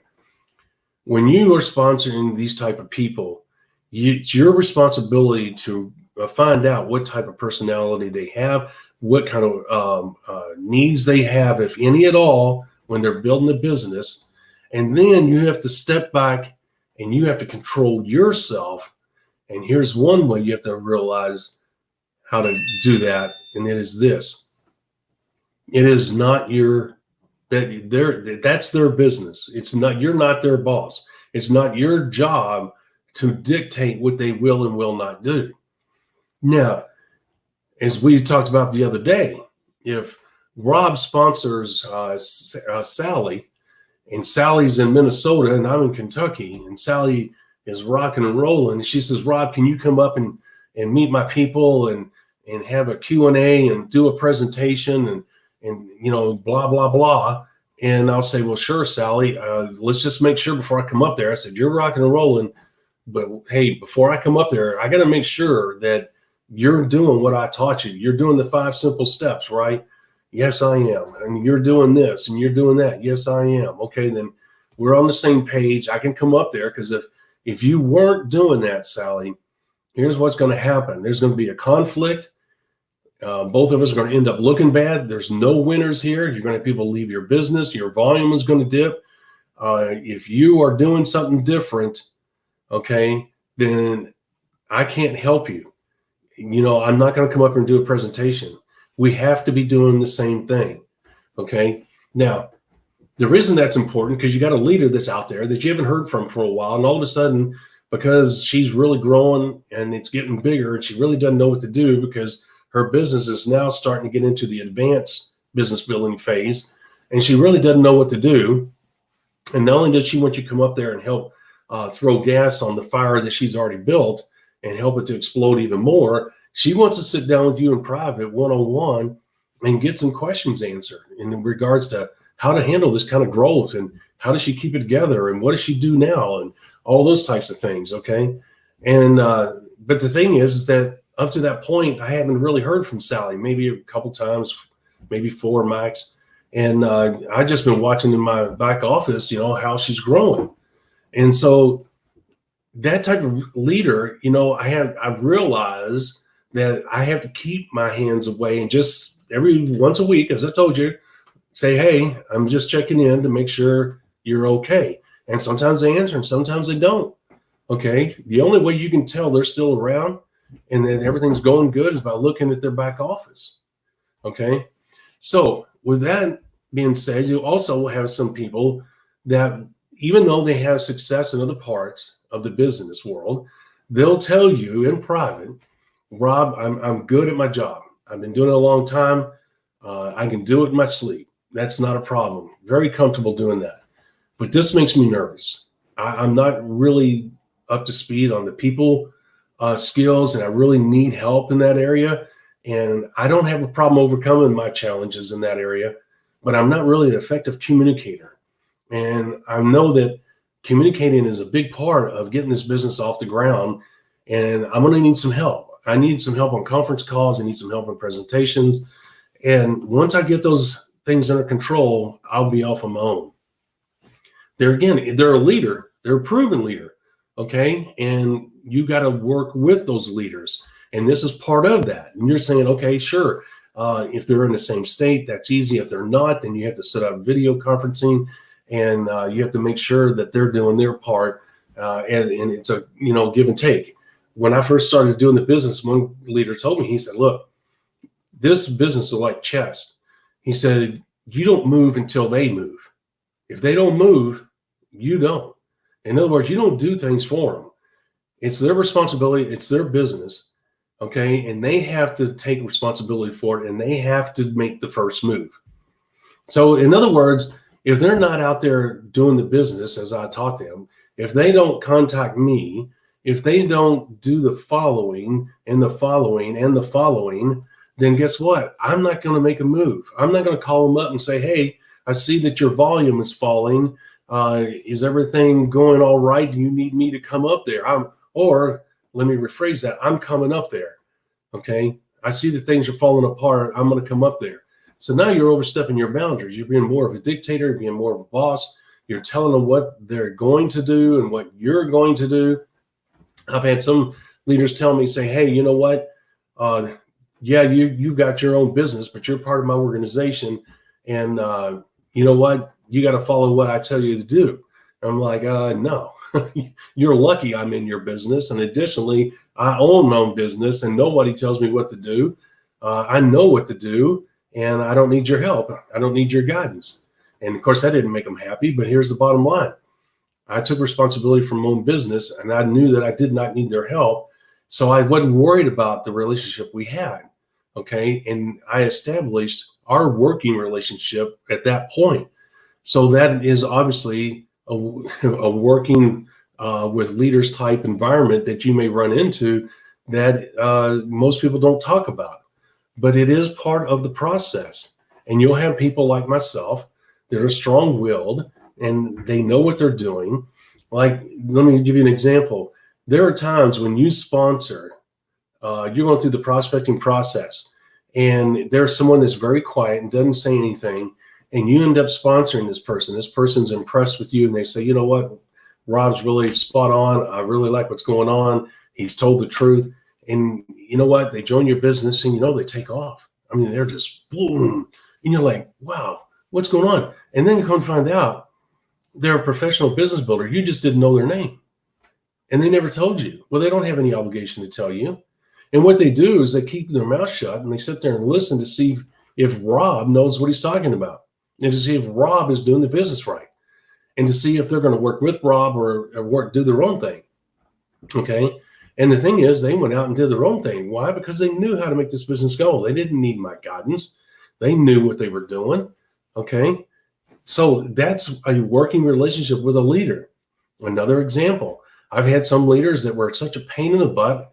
When you are sponsoring these type of people, it's your responsibility to find out what type of personality they have, what kind of needs they have, if any at all, when they're building a business. And then you have to step back and you have to control yourself. And here's one way you have to realize how to do that. And it is this. It is not that's their business. It's not, you're not their boss. It's not your job to dictate what they will and will not do. Now, as we talked about the other day, if Rob sponsors Sally, and Sally's in Minnesota and I'm in Kentucky, and Sally is rocking and rolling, and she says, Rob, can you come up and meet my people and have a Q&A and do a presentation and you know, blah, blah, blah. And I'll say, well, sure, Sally, let's just make sure before I come up there. I said, you're rocking and rolling, but hey, before I come up there, I got to make sure that you're doing what I taught you. You're doing the 5 simple steps, right? Yes, I am. And you're doing this and you're doing that. Yes, I am. Okay, then we're on the same page. I can come up there, because if you weren't doing that, Sally, here's what's going to happen. There's going to be a conflict. Both of us are going to end up looking bad. There's no winners here. You're going to have people leave your business. Your volume is going to dip. If you are doing something different, okay, then I can't help you. You know, I'm not going to come up and do a presentation. We have to be doing the same thing. Okay. Now, the reason that's important, because you got a leader that's out there that you haven't heard from for a while. And all of a sudden, because she's really growing and it's getting bigger and she really doesn't know what to do, because her business is now starting to get into the advanced business building phase, and she really doesn't know what to do. And not only does she want you to come up there and help throw gas on the fire that she's already built and help it to explode even more, she wants to sit down with you in private, one-on-one, and get some questions answered in regards to how to handle this kind of growth, and how does she keep it together, and what does she do now, and all those types of things. Okay. And, but the thing is that up to that point, I haven't really heard from Sally, maybe a couple times, maybe 4 max. And I just been watching in my back office, you know, how she's growing. And so that type of leader, you know, I've realized that I have to keep my hands away and just every once a week, as I told you, say, hey, I'm just checking in to make sure you're okay. And sometimes they answer and sometimes they don't. Okay. The only way you can tell they're still around and that everything's going good is by looking at their back office. Okay. So with that being said, you also have some people that, even though they have success in other parts of the business world, they'll tell you in private, Rob, I'm good at my job. I've been doing it a long time. I can do it in my sleep. That's not a problem. Very comfortable doing that. But this makes me nervous. I'm not really up to speed on the people skills, and I really need help in that area. And I don't have a problem overcoming my challenges in that area, but I'm not really an effective communicator. And I know that communicating is a big part of getting this business off the ground. And I'm going to need some help. I need some help on conference calls. I need some help on presentations. And once I get those things under control, I'll be off on my own. They're a leader. They're a proven leader. Okay. And you got to work with those leaders. And this is part of that. And you're saying, okay, sure. If they're in the same state, that's easy. If they're not, then you have to set up video conferencing, and you have to make sure that they're doing their part. And it's a, give and take. When I first started doing the business, one leader told me, he said, look, this business is like chess. He said, you don't move until they move. If they don't move, you don't. In other words, you don't do things for them. It's their responsibility. It's their business. Okay. And they have to take responsibility for it, and they have to make the first move. So in other words, if they're not out there doing the business as I taught them, if they don't contact me, if they don't do the following and the following and the following, then guess what? I'm not going to make a move. I'm not going to call them up and say, hey, I see that your volume is falling. Is everything going all right? Do you need me to come up there? Or let me rephrase that. I'm coming up there. Okay. I see that things are falling apart. I'm going to come up there. So now you're overstepping your boundaries. You're being more of a dictator, you're being more of a boss. You're telling them what they're going to do and what you're going to do. I've had some leaders tell me, say, hey, you know what? Yeah, you've got your own business, but you're part of my organization. And you know what? You got to follow what I tell you to do. And I'm like, no, you're lucky I'm in your business. And additionally, I own my own business and nobody tells me what to do. I know what to do. And I don't need your help. I don't need your guidance. And of course, that didn't make them happy. But here's the bottom line. I took responsibility for my own business, and I knew that I did not need their help. So I wasn't worried about the relationship we had. Okay. And I established our working relationship at that point. So that is obviously a working with leaders type environment that you may run into that most people don't talk about. But it is part of the process. And you'll have people like myself that are strong-willed and they know what they're doing. Like, let me give you an example. There are times when you sponsor, you're going through the prospecting process, and there's someone that's very quiet and doesn't say anything, and you end up sponsoring this person. This person's impressed with you, and they say, you know what, Rob's really spot on. I really like what's going on. He's told the truth. And you know what? They join your business and, they take off. I mean, they're just boom. And you're like, wow, what's going on? And then you come to find out they're a professional business builder. You just didn't know their name. And they never told you. Well, they don't have any obligation to tell you. And what they do is they keep their mouth shut and they sit there and listen to see if Rob knows what he's talking about and to see if Rob is doing the business right and to see if they're going to work with Rob or do their own thing. Okay. And the thing is, they went out and did their own thing. Why? Because they knew how to make this business go. They didn't need my guidance. They knew what they were doing. Okay. So that's a working relationship with a leader. Another example, I've had some leaders that were such a pain in the butt.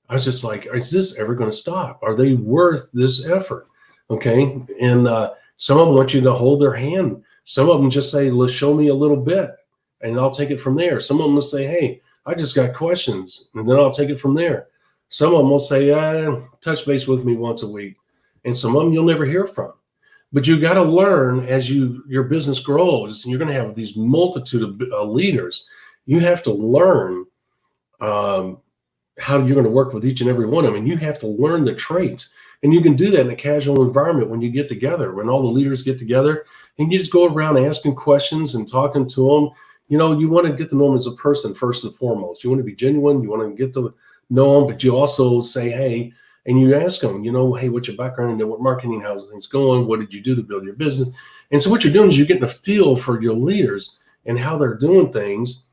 I was just like, is this ever going to stop? Are they worth this effort? Okay. And some of them want you to hold their hand. Some of them just say, let's show me a little bit and I'll take it from there. Some of them will say, hey, I just got questions, and then I'll take it from there. Some of them will say, touch base with me once a week. And some of them you'll never hear from. But you got to learn as your business grows, and you're going to have these multitude of leaders. You have to learn how you're going to work with each and every one of them. And you have to learn the traits. And you can do that in a casual environment when you get together, when all the leaders get together, and you just go around asking questions and talking to them. You want to get to know them as a person first and foremost. You want to be genuine. You want to get to know them, but you also say, hey, and you ask them, hey, what's your background? What marketing, how's things going? What did you do to build your business? And so what you're doing is you're getting a feel for your leaders and how they're doing things,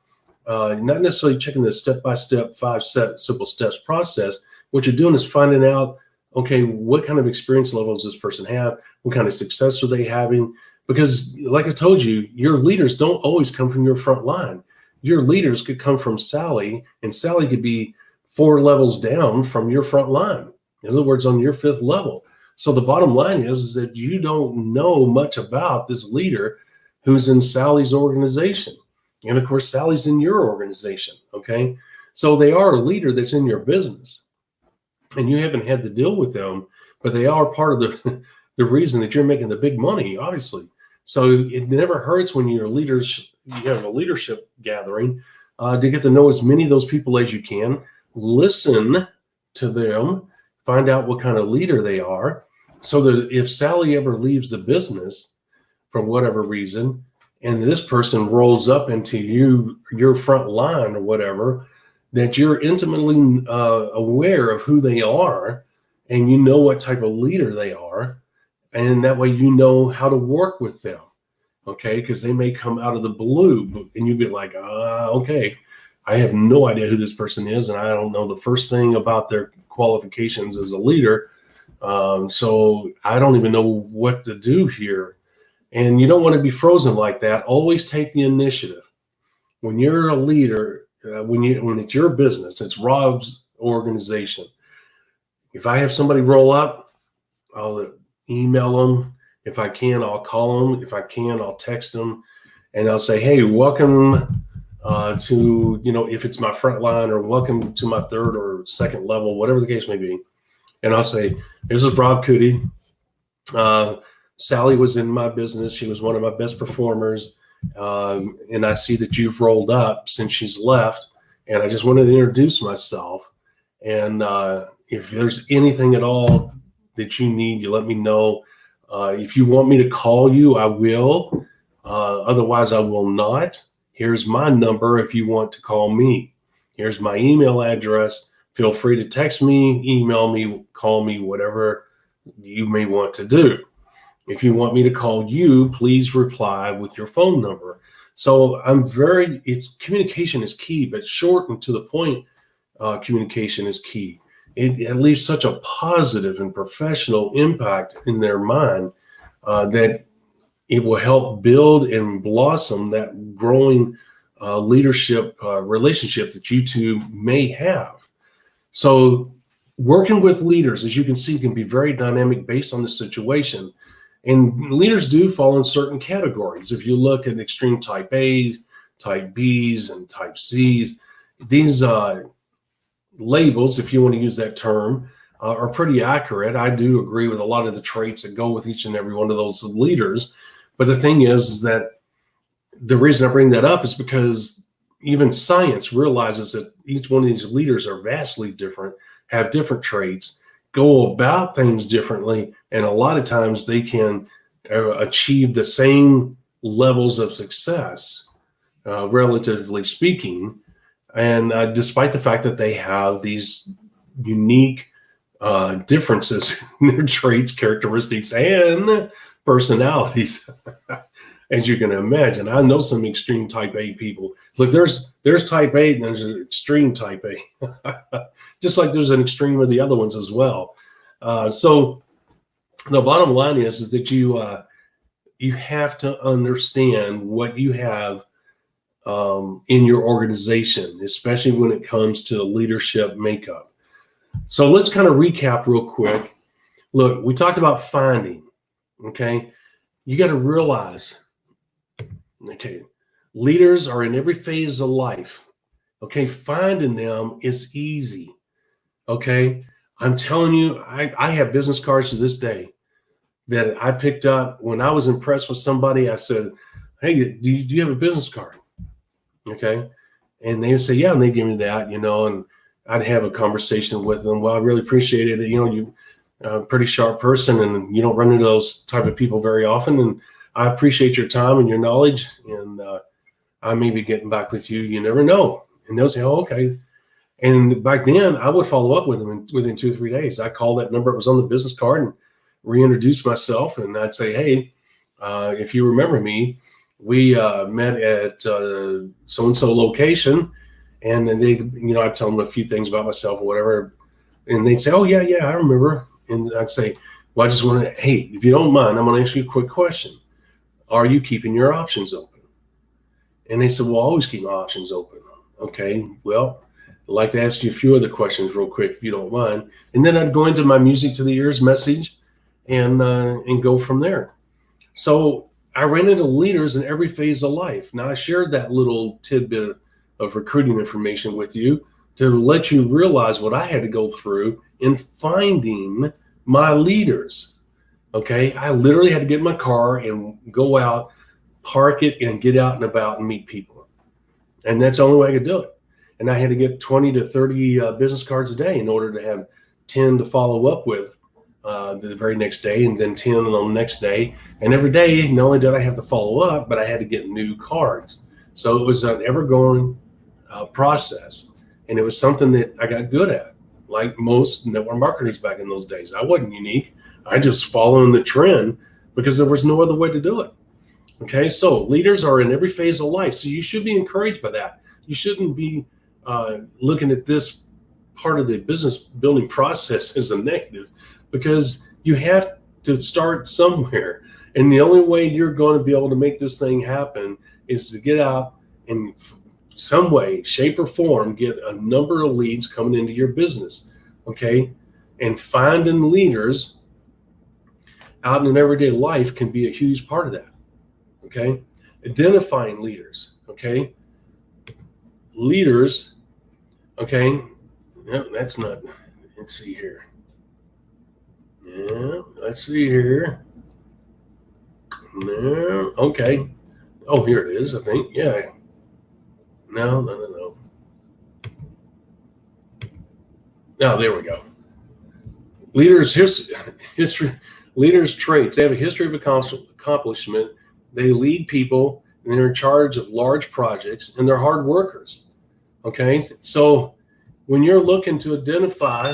not necessarily checking the step-by-step, 5 simple steps process. What you're doing is finding out, okay, what kind of experience levels does this person have? What kind of success are they having? Because like I told you, your leaders don't always come from your front line. Your leaders could come from Sally, and Sally could be 4 levels down from your front line. In other words, on your 5th level. So the bottom line is that you don't know much about this leader who's in Sally's organization. And of course, Sally's in your organization. Okay. So they are a leader that's in your business, and you haven't had to deal with them, but they are part of the reason that you're making the big money, obviously. So it never hurts when you have a leadership gathering to get to know as many of those people as you can, listen to them, find out what kind of leader they are, so that if Sally ever leaves the business for whatever reason, and this person rolls up into your front line or whatever, that you're intimately aware of who they are, and you know what type of leader they are. And that way you know how to work with them, okay? Because they may come out of the blue, and you'd be like, okay, I have no idea who this person is, and I don't know the first thing about their qualifications as a leader. So I don't even know what to do here. And you don't want to be frozen like that. Always take the initiative. When you're a leader, when it's your business, it's Rob's organization. If I have somebody roll up, I'll email them. If I can, I'll call them. If I can, I'll text them, and I'll say, "Hey, welcome to, if it's my front line, or welcome to my third or second level, whatever the case may be." And I'll say, "This is Rob Cootie. Sally was in my business. She was one of my best performers. And I see that you've rolled up since she's left. And I just wanted to introduce myself. And if there's anything at all that you need, you let me know. If you want me to call you, I will. Otherwise, I will not. Here's my number if you want to call me. Here's my email address. Feel free to text me, email me, call me, whatever you may want to do. If you want me to call you, please reply with your phone number." So communication is key, but short and to the point communication is key. It leaves such a positive and professional impact in their mind that it will help build and blossom that growing leadership relationship that you two may have. So working with leaders, as you can see, can be very dynamic based on the situation. And leaders do fall in certain categories. If you look at extreme type A's, type B's, and type C's, these labels, if you want to use that term, are pretty accurate. I do agree with a lot of the traits that go with each and every one of those leaders. But the thing is that the reason I bring that up is because even science realizes that each one of these leaders are vastly different, have different traits, go about things differently, and a lot of times they can achieve the same levels of success, relatively speaking, and despite the fact that they have these unique differences in their traits, characteristics, and personalities. As you can imagine, I know some extreme type A people. Look, there's type A and there's an extreme type A, just like there's an extreme of the other ones as well. So the bottom line is that you have to understand what you have in your organization, especially when it comes to leadership makeup. So let's kind of recap real quick. Look, we talked about finding. Okay, you got to realize. Okay, leaders are in every phase of life. Okay, finding them is easy. Okay, I'm telling you, I have business cards to this day that I picked up when I was impressed with somebody. I said, "Hey, do you have a business card?" Okay, and they would say, "Yeah," and they give me that, and I'd have a conversation with them. "Well, I really appreciate it. You're a pretty sharp person, and you don't run into those type of people very often, and I appreciate your time and your knowledge, and I may be getting back with you. You never know." And they'll say, "Oh, okay." And back then, I would follow up with them within 2 or 3 days. I called that number. It was on the business card, and reintroduce myself. And I'd say, "Hey, if you remember me, we met at so-and-so location." And then I'd tell them a few things about myself or whatever. And they'd say, "Oh, yeah, I remember." And I'd say, "Well, I just want to, hey, if you don't mind, I'm going to ask you a quick question. Are you keeping your options open?" And they said, "Well, always keep my options open." "Okay, well, I'd like to ask you a few other questions real quick, if you don't mind." And then I'd go into my music to the ears message and go from there. So I ran into leaders in every phase of life. Now, I shared that little tidbit of recruiting information with you to let you realize what I had to go through in finding my leaders. Okay, I literally had to get in my car and go out, park it, and get out and about and meet people. And that's the only way I could do it. And I had to get 20 to 30 business cards a day in order to have 10 to follow up with the very next day, and then 10 on the next day. And every day, not only did I have to follow up, but I had to get new cards. So it was an ever-going process. And it was something that I got good at, like most network marketers back in those days. I wasn't unique. I just followed the trend because there was no other way to do it. Okay, so leaders are in every phase of life. So you should be encouraged by that. you shouldn't be looking at this part of the business building process as a negative, because you have to start somewhere. And the only way you're going to be able to make this thing happen is to get out and some way, shape or form, get a number of leads coming into your business. Okay. And finding leaders out in everyday life can be a huge part of that. Okay. Identifying leaders. Okay. Leaders. Okay. No, that's not. Let's see here. Yeah. Let's see here. No. Okay. Oh, here it is, I think. Yeah. No. Oh, there we go. Leaders, history, leaders' traits. They have a history of accomplishment. They lead people, and they're in charge of large projects, and they're hard workers. Okay, so when you're looking to identify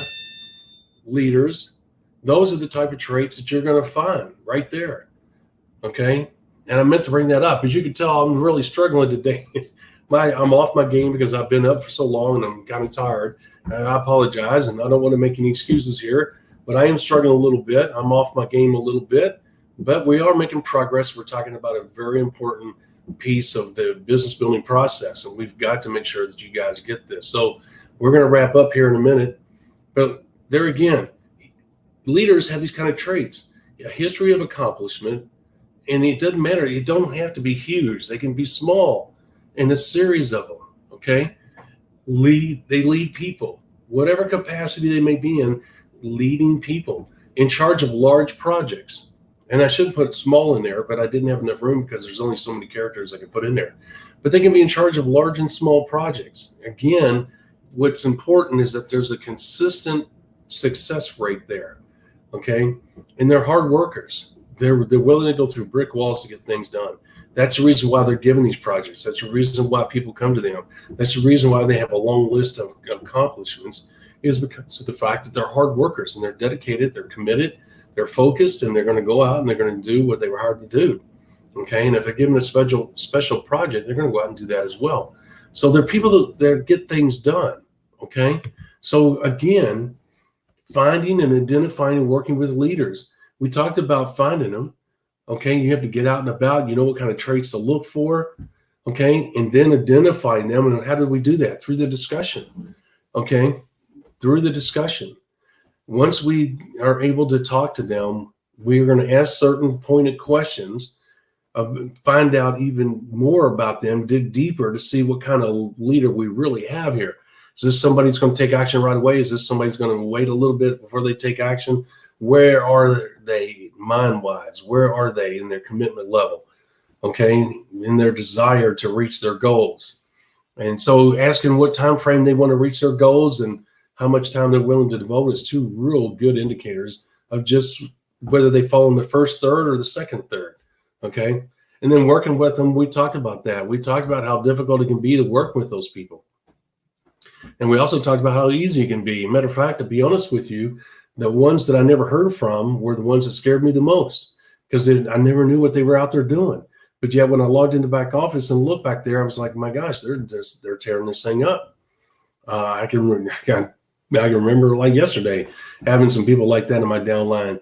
leaders, those are the type of traits that you're going to find right there. Okay, and I meant to bring that up. As you can tell, I'm really struggling today. I'm off my game because I've been up for so long and I'm kind of tired. And I apologize, and I don't want to make any excuses here, but I am struggling a little bit. I'm off my game a little bit, but we are making progress. We're talking about a very important piece of the business building process, and we've got to make sure that you guys get this. So we're going to wrap up here in a minute, but there again, leaders have these kind of traits, a history of accomplishment, and it doesn't matter. You don't have to be huge. They can be small. In a series of them, okay? They lead people, whatever capacity they may be in, leading people, in charge of large projects. And I should put small in there, but I didn't have enough room because there's only so many characters I could put in there. But they can be in charge of large and small projects. Again, what's important is that there's a consistent success rate there, okay? And they're hard workers. They're willing to go through brick walls to get things done. That's the reason why they're given these projects. That's the reason why people come to them. That's the reason why they have a long list of accomplishments, is because of the fact that they're hard workers and they're dedicated, they're committed, they're focused, and they're going to go out and they're going to do what they were hired to do. Okay. And if they're given a special project, they're going to go out and do that as well. So they're people that get things done. Okay. So again, finding and identifying and working with leaders. We talked about finding them. Okay, you have to get out and about. You know what kind of traits to look for. Okay, and then identifying them. And how did we do that? Through the discussion. Okay, through the discussion. Once we are able to talk to them, we are going to ask certain pointed questions, find out even more about them, dig deeper to see what kind of leader we really have here. Is this somebody who's going to take action right away? Is this somebody who's going to wait a little bit before they take action? Where are they mind-wise? Where are they in their commitment level? Okay, in their desire to reach their goals. And so asking what time frame they want to reach their goals and how much time they're willing to devote is two real good indicators of just whether they fall in the first third or the second third. Okay, and then working with them, we talked about that. We talked about how difficult it can be to work with those people. And we also talked about how easy it can be. Matter of fact, to be honest with you, the ones that I never heard from were the ones that scared me the most, because I never knew what they were out there doing. But yet when I logged in the back office and looked back there, I was like, my gosh, they're tearing this thing up. I can remember like yesterday having some people like that in my downline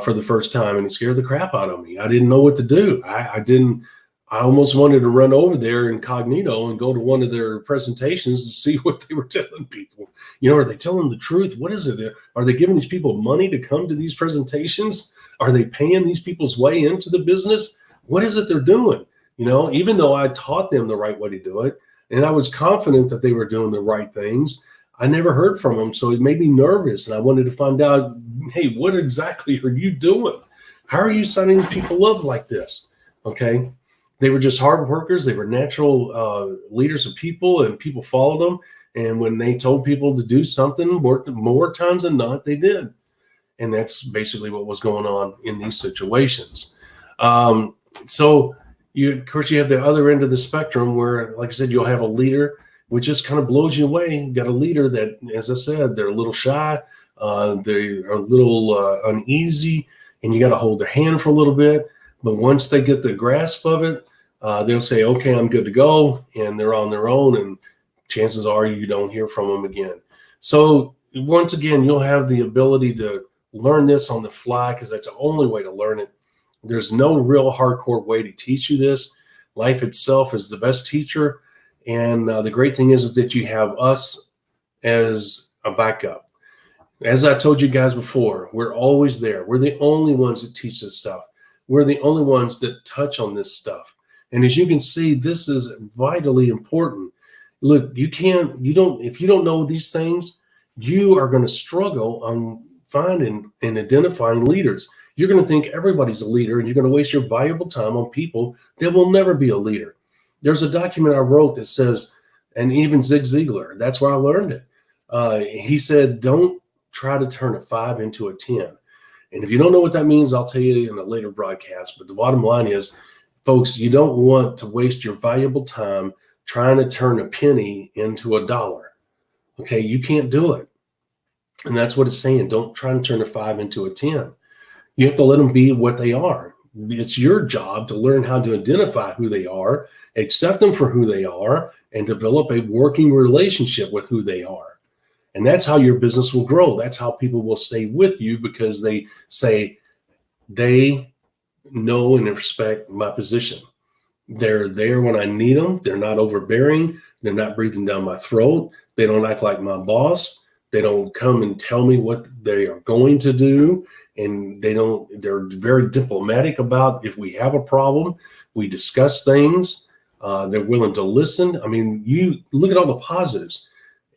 for the first time, and it scared the crap out of me. I didn't know what to do. I almost wanted to run over there incognito and go to one of their presentations to see what they were telling people. You know, are they telling the truth? What is it? Are they giving these people money to come to these presentations? Are they paying these people's way into the business? What is it they're doing? You know, even though I taught them the right way to do it, and I was confident that they were doing the right things, I never heard from them. So it made me nervous, and I wanted to find out, hey, what exactly are you doing? How are you signing people up like this? Okay. They were just hard workers. They were natural leaders of people, and people followed them. And when they told people to do something, more times than not, they did. And that's basically what was going on in these situations. So of course, you have the other end of the spectrum where, like I said, you'll have a leader, which just kind of blows you away. You got a leader that, as I said, they're a little shy. They're a little uneasy, and you got to hold their hand for a little bit. But once they get the grasp of it, they'll say, okay, I'm good to go. And they're on their own. And chances are you don't hear from them again. So once again, you'll have the ability to learn this on the fly because that's the only way to learn it. There's no real hardcore way to teach you this. Life itself is the best teacher. And the great thing is that you have us as a backup. As I told you guys before, we're always there. We're the only ones that teach this stuff. We're the only ones that touch on this stuff. And as you can see, this is vitally important. Look, if you don't know these things, you are going to struggle on finding and identifying leaders. You're going to think everybody's a leader, and you're going to waste your valuable time on people that will never be a leader. There's a document I wrote that says, and even Zig Ziglar, that's where I learned it. He said, don't try to turn a 5 into a 10. And if you don't know what that means, I'll tell you in a later broadcast. But the bottom line is, folks, you don't want to waste your valuable time trying to turn a penny into $1. Okay, you can't do it. And that's what it's saying. Don't try and turn a 5 into a 10. You have to let them be what they are. It's your job to learn how to identify who they are, accept them for who they are, and develop a working relationship with who they are. And that's how your business will grow. That's how people will stay with you, because they say they know and respect my position. They're there when I need them. They're not overbearing. They're not breathing down my throat. They don't act like my boss. They don't come and tell me what they are going to do. And they're very diplomatic about if we have a problem. We discuss things. They're willing to listen. I mean, you look at all the positives.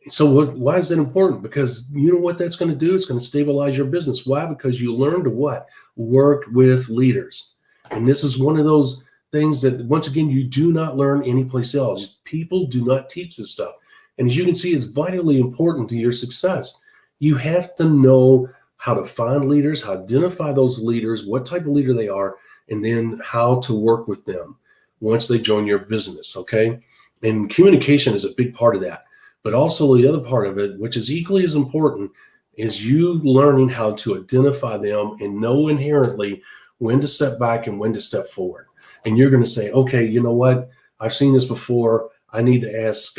So why is that important? Because you know what that's going to do? It's going to stabilize your business. Why? Because you learn to what? Work with leaders. And this is one of those things that, once again, you do not learn anyplace else. People do not teach this stuff. And as you can see, it's vitally important to your success. You have to know how to find leaders, how to identify those leaders, what type of leader they are, and then how to work with them once they join your business, okay? And communication is a big part of that. But also the other part of it, which is equally as important, is you learning how to identify them and know inherently when to step back and when to step forward. And you're going to say, okay, you know what? I've seen this before. I need to ask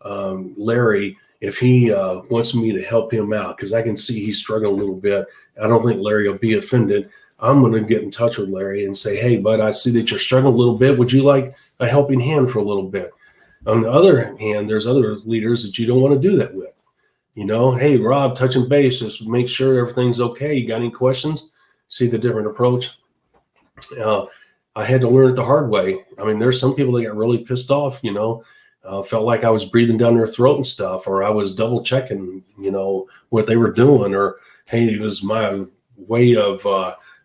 Larry if he wants me to help him out, because I can see he's struggling a little bit. I don't think Larry will be offended. I'm going to get in touch with Larry and say, hey, bud, I see that you're struggling a little bit. Would you like a helping hand for a little bit? On the other hand, there's other leaders that you don't want to do that with. You know, hey, Rob, touching base, just make sure everything's okay. You got any questions? See the different approach? I had to learn it the hard way. I mean, there's some people that got really pissed off, you know, felt like I was breathing down their throat and stuff, or I was double checking, you know, what they were doing, or, hey, it was my way of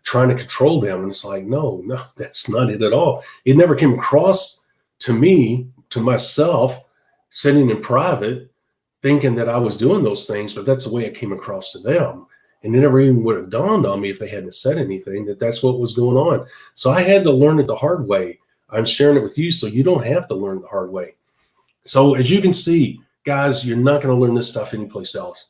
trying to control them. And it's like, no, that's not it at all. It never came across to me, to myself, sitting in private, thinking that I was doing those things, but that's the way it came across to them. And it never even would have dawned on me, if they hadn't said anything, that that's what was going on. So I had to learn it the hard way. I'm sharing it with you so you don't have to learn the hard way. So as you can see, guys, you're not going to learn this stuff anyplace else.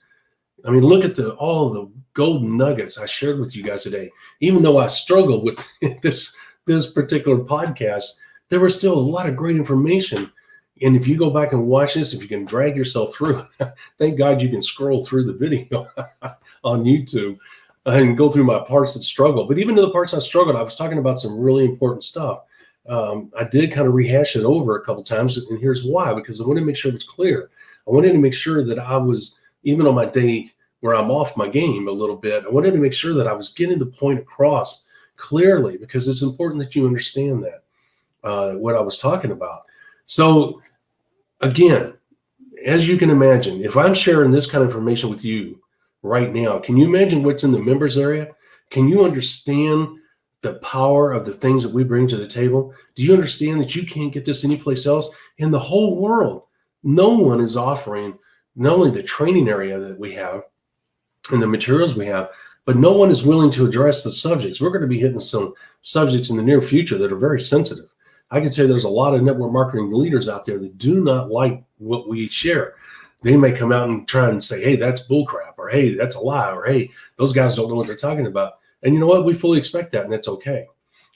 I mean, look at all the golden nuggets I shared with you guys today. Even though I struggled with this particular podcast, there was still a lot of great information. And if you go back and watch this, if you can drag yourself through, thank God you can scroll through the video on YouTube and go through my parts that struggle. But even to the parts I struggled, I was talking about some really important stuff. I did kind of rehash it over a couple times, and here's why: because I wanted to make sure it was clear. I wanted to make sure that I was, even on my day where I'm off my game a little bit, I wanted to make sure that I was getting the point across clearly, because it's important that you understand that, what I was talking about. So again, as you can imagine, if I'm sharing this kind of information with you right now, can you imagine what's in the members area? Can you understand the power of the things that we bring to the table? Do you understand that you can't get this anyplace else in the whole world? No one is offering not only the training area that we have and the materials we have, but no one is willing to address the subjects. We're going to be hitting some subjects in the near future that are very sensitive. I can say there's a lot of network marketing leaders out there that do not like what we share. They may come out and try and say, hey, that's bullcrap, or hey, that's a lie, or hey, those guys don't know what they're talking about. And you know what? We fully expect that, and that's okay.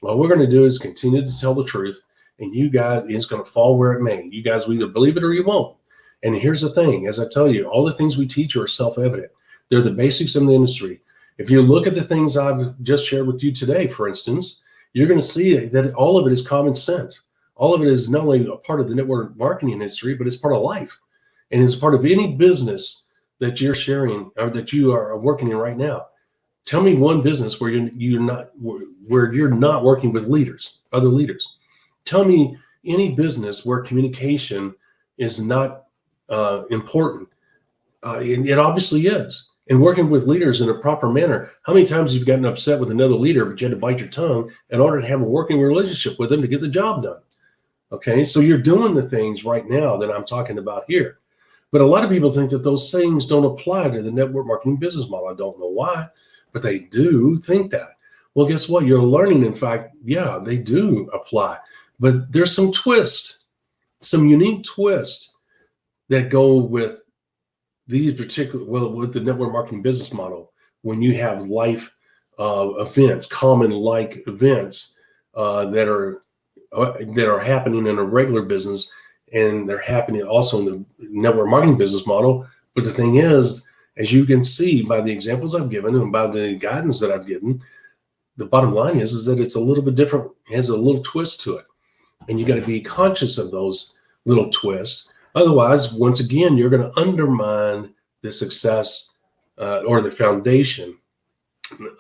All we're going to do is continue to tell the truth, and you guys, it's going to fall where it may. You guys will either believe it or you won't. And here's the thing, as I tell you, all the things we teach are self-evident. They're the basics in the industry. If you look at the things I've just shared with you today, for instance, you're going to see that all of it is common sense. All of it is not only a part of the network marketing industry, but it's part of life. And it's part of any business that you're sharing or that you are working in right now. Tell me one business where you're not working with leaders, other leaders. Tell me any business where communication is not important. It obviously is. And working with leaders in a proper manner. How many times have you gotten upset with another leader, but you had to bite your tongue in order to have a working relationship with them to get the job done? Okay, so you're doing the things right now that I'm talking about here. But a lot of people think that those things don't apply to the network marketing business model. I don't know why, but they do think that. Well, guess what? You're learning, in fact, yeah, they do apply. But there's some unique twist that go with these particular, with the network marketing business model, when you have life events, common like events that are happening in a regular business, and they're happening also in the network marketing business model. But the thing is, as you can see by the examples I've given and by the guidance that I've given, the bottom line is that it's a little bit different, it has a little twist to it. And you got to be conscious of those little twists. Otherwise, once again, you're going to undermine the success or the foundation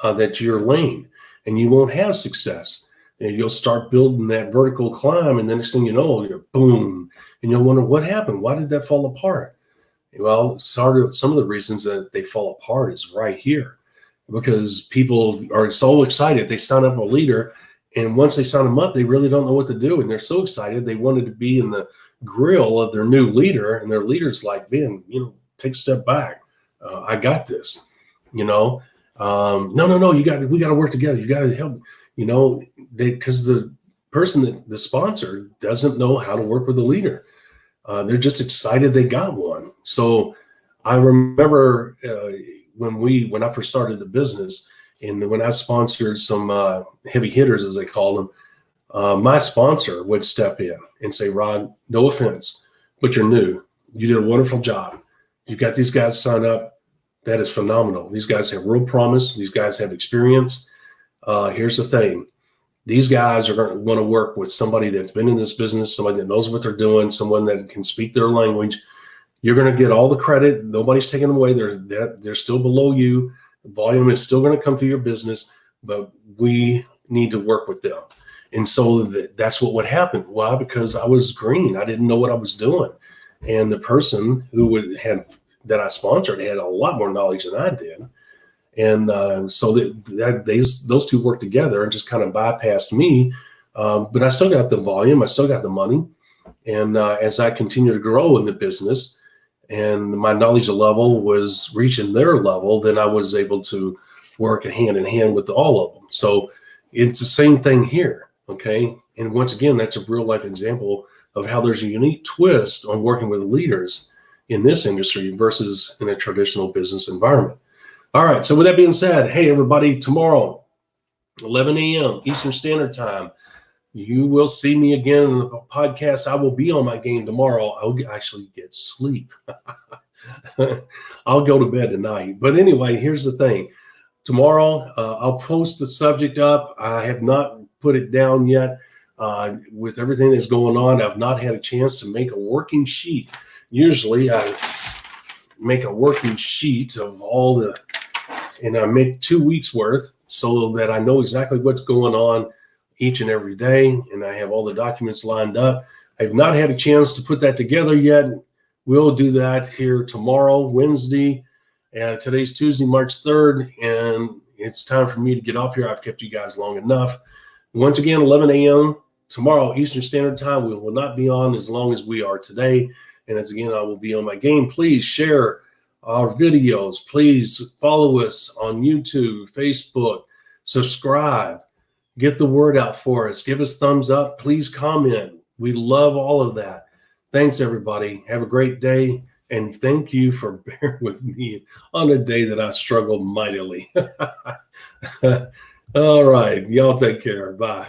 that you're laying, and you won't have success. And you'll start building that vertical climb, and the next thing you know, you're boom, and you'll wonder what happened. Why did that fall apart? Well, some of the reasons that they fall apart is right here, because people are so excited. They sign up a leader, and once they sign them up, they really don't know what to do, and they're so excited they wanted to be in the grill of their new leader, and their leader's like, Ben, take a step back. I got this. No, we got to work together. You got to help. Because the person the sponsor doesn't know how to work with the leader. They're just excited they got one. So I remember when I first started the business, and when I sponsored some heavy hitters, as they call them, my sponsor would step in and say, Rod, no offense, but you're new. You did a wonderful job. You got these guys signed up. That is phenomenal. These guys have real promise. These guys have experience. Here's the thing. These guys are going to want to work with somebody that's been in this business, somebody that knows what they're doing, someone that can speak their language. You're going to get all the credit. Nobody's taking them away. They're still below you. The volume is still going to come through your business, but we need to work with them. And so that's what would happen. Why? Because I was green. I didn't know what I was doing. And the person that I sponsored had a lot more knowledge than I did. And so those two worked together and just kind of bypassed me. But I still got the volume. I still got the money. And as I continue to grow in the business and my knowledge level was reaching their level, then I was able to work hand in hand with all of them. So it's the same thing here. Okay. And once again, that's a real life example of how there's a unique twist on working with leaders in this industry versus in a traditional business environment. All right. So with that being said, hey, everybody, tomorrow, 11 a.m. Eastern Standard Time, you will see me again in the podcast. I will be on my game tomorrow. I'll actually get sleep. I'll go to bed tonight. But anyway, here's the thing. Tomorrow, I'll post the subject up. I have not put it down yet. With everything that's going on, I've not had a chance to make a working sheet. Usually I make a working sheet of and I make 2 weeks worth so that I know exactly what's going on each and every day. And I have all the documents lined up. I've not had a chance to put that together yet. We'll do that here tomorrow, Wednesday. Today's Tuesday, March 3rd, and it's time for me to get off here. I've kept you guys long enough. Once again, 11 a.m. tomorrow, Eastern Standard Time. We will not be on as long as we are today. And as again, I will be on my game. Please share our videos. Please follow us on YouTube, Facebook, subscribe, get the word out for us. Give us thumbs up. Please comment. We love all of that. Thanks, everybody. Have a great day. And thank you for bearing with me on a day that I struggled mightily. All right. Y'all take care. Bye.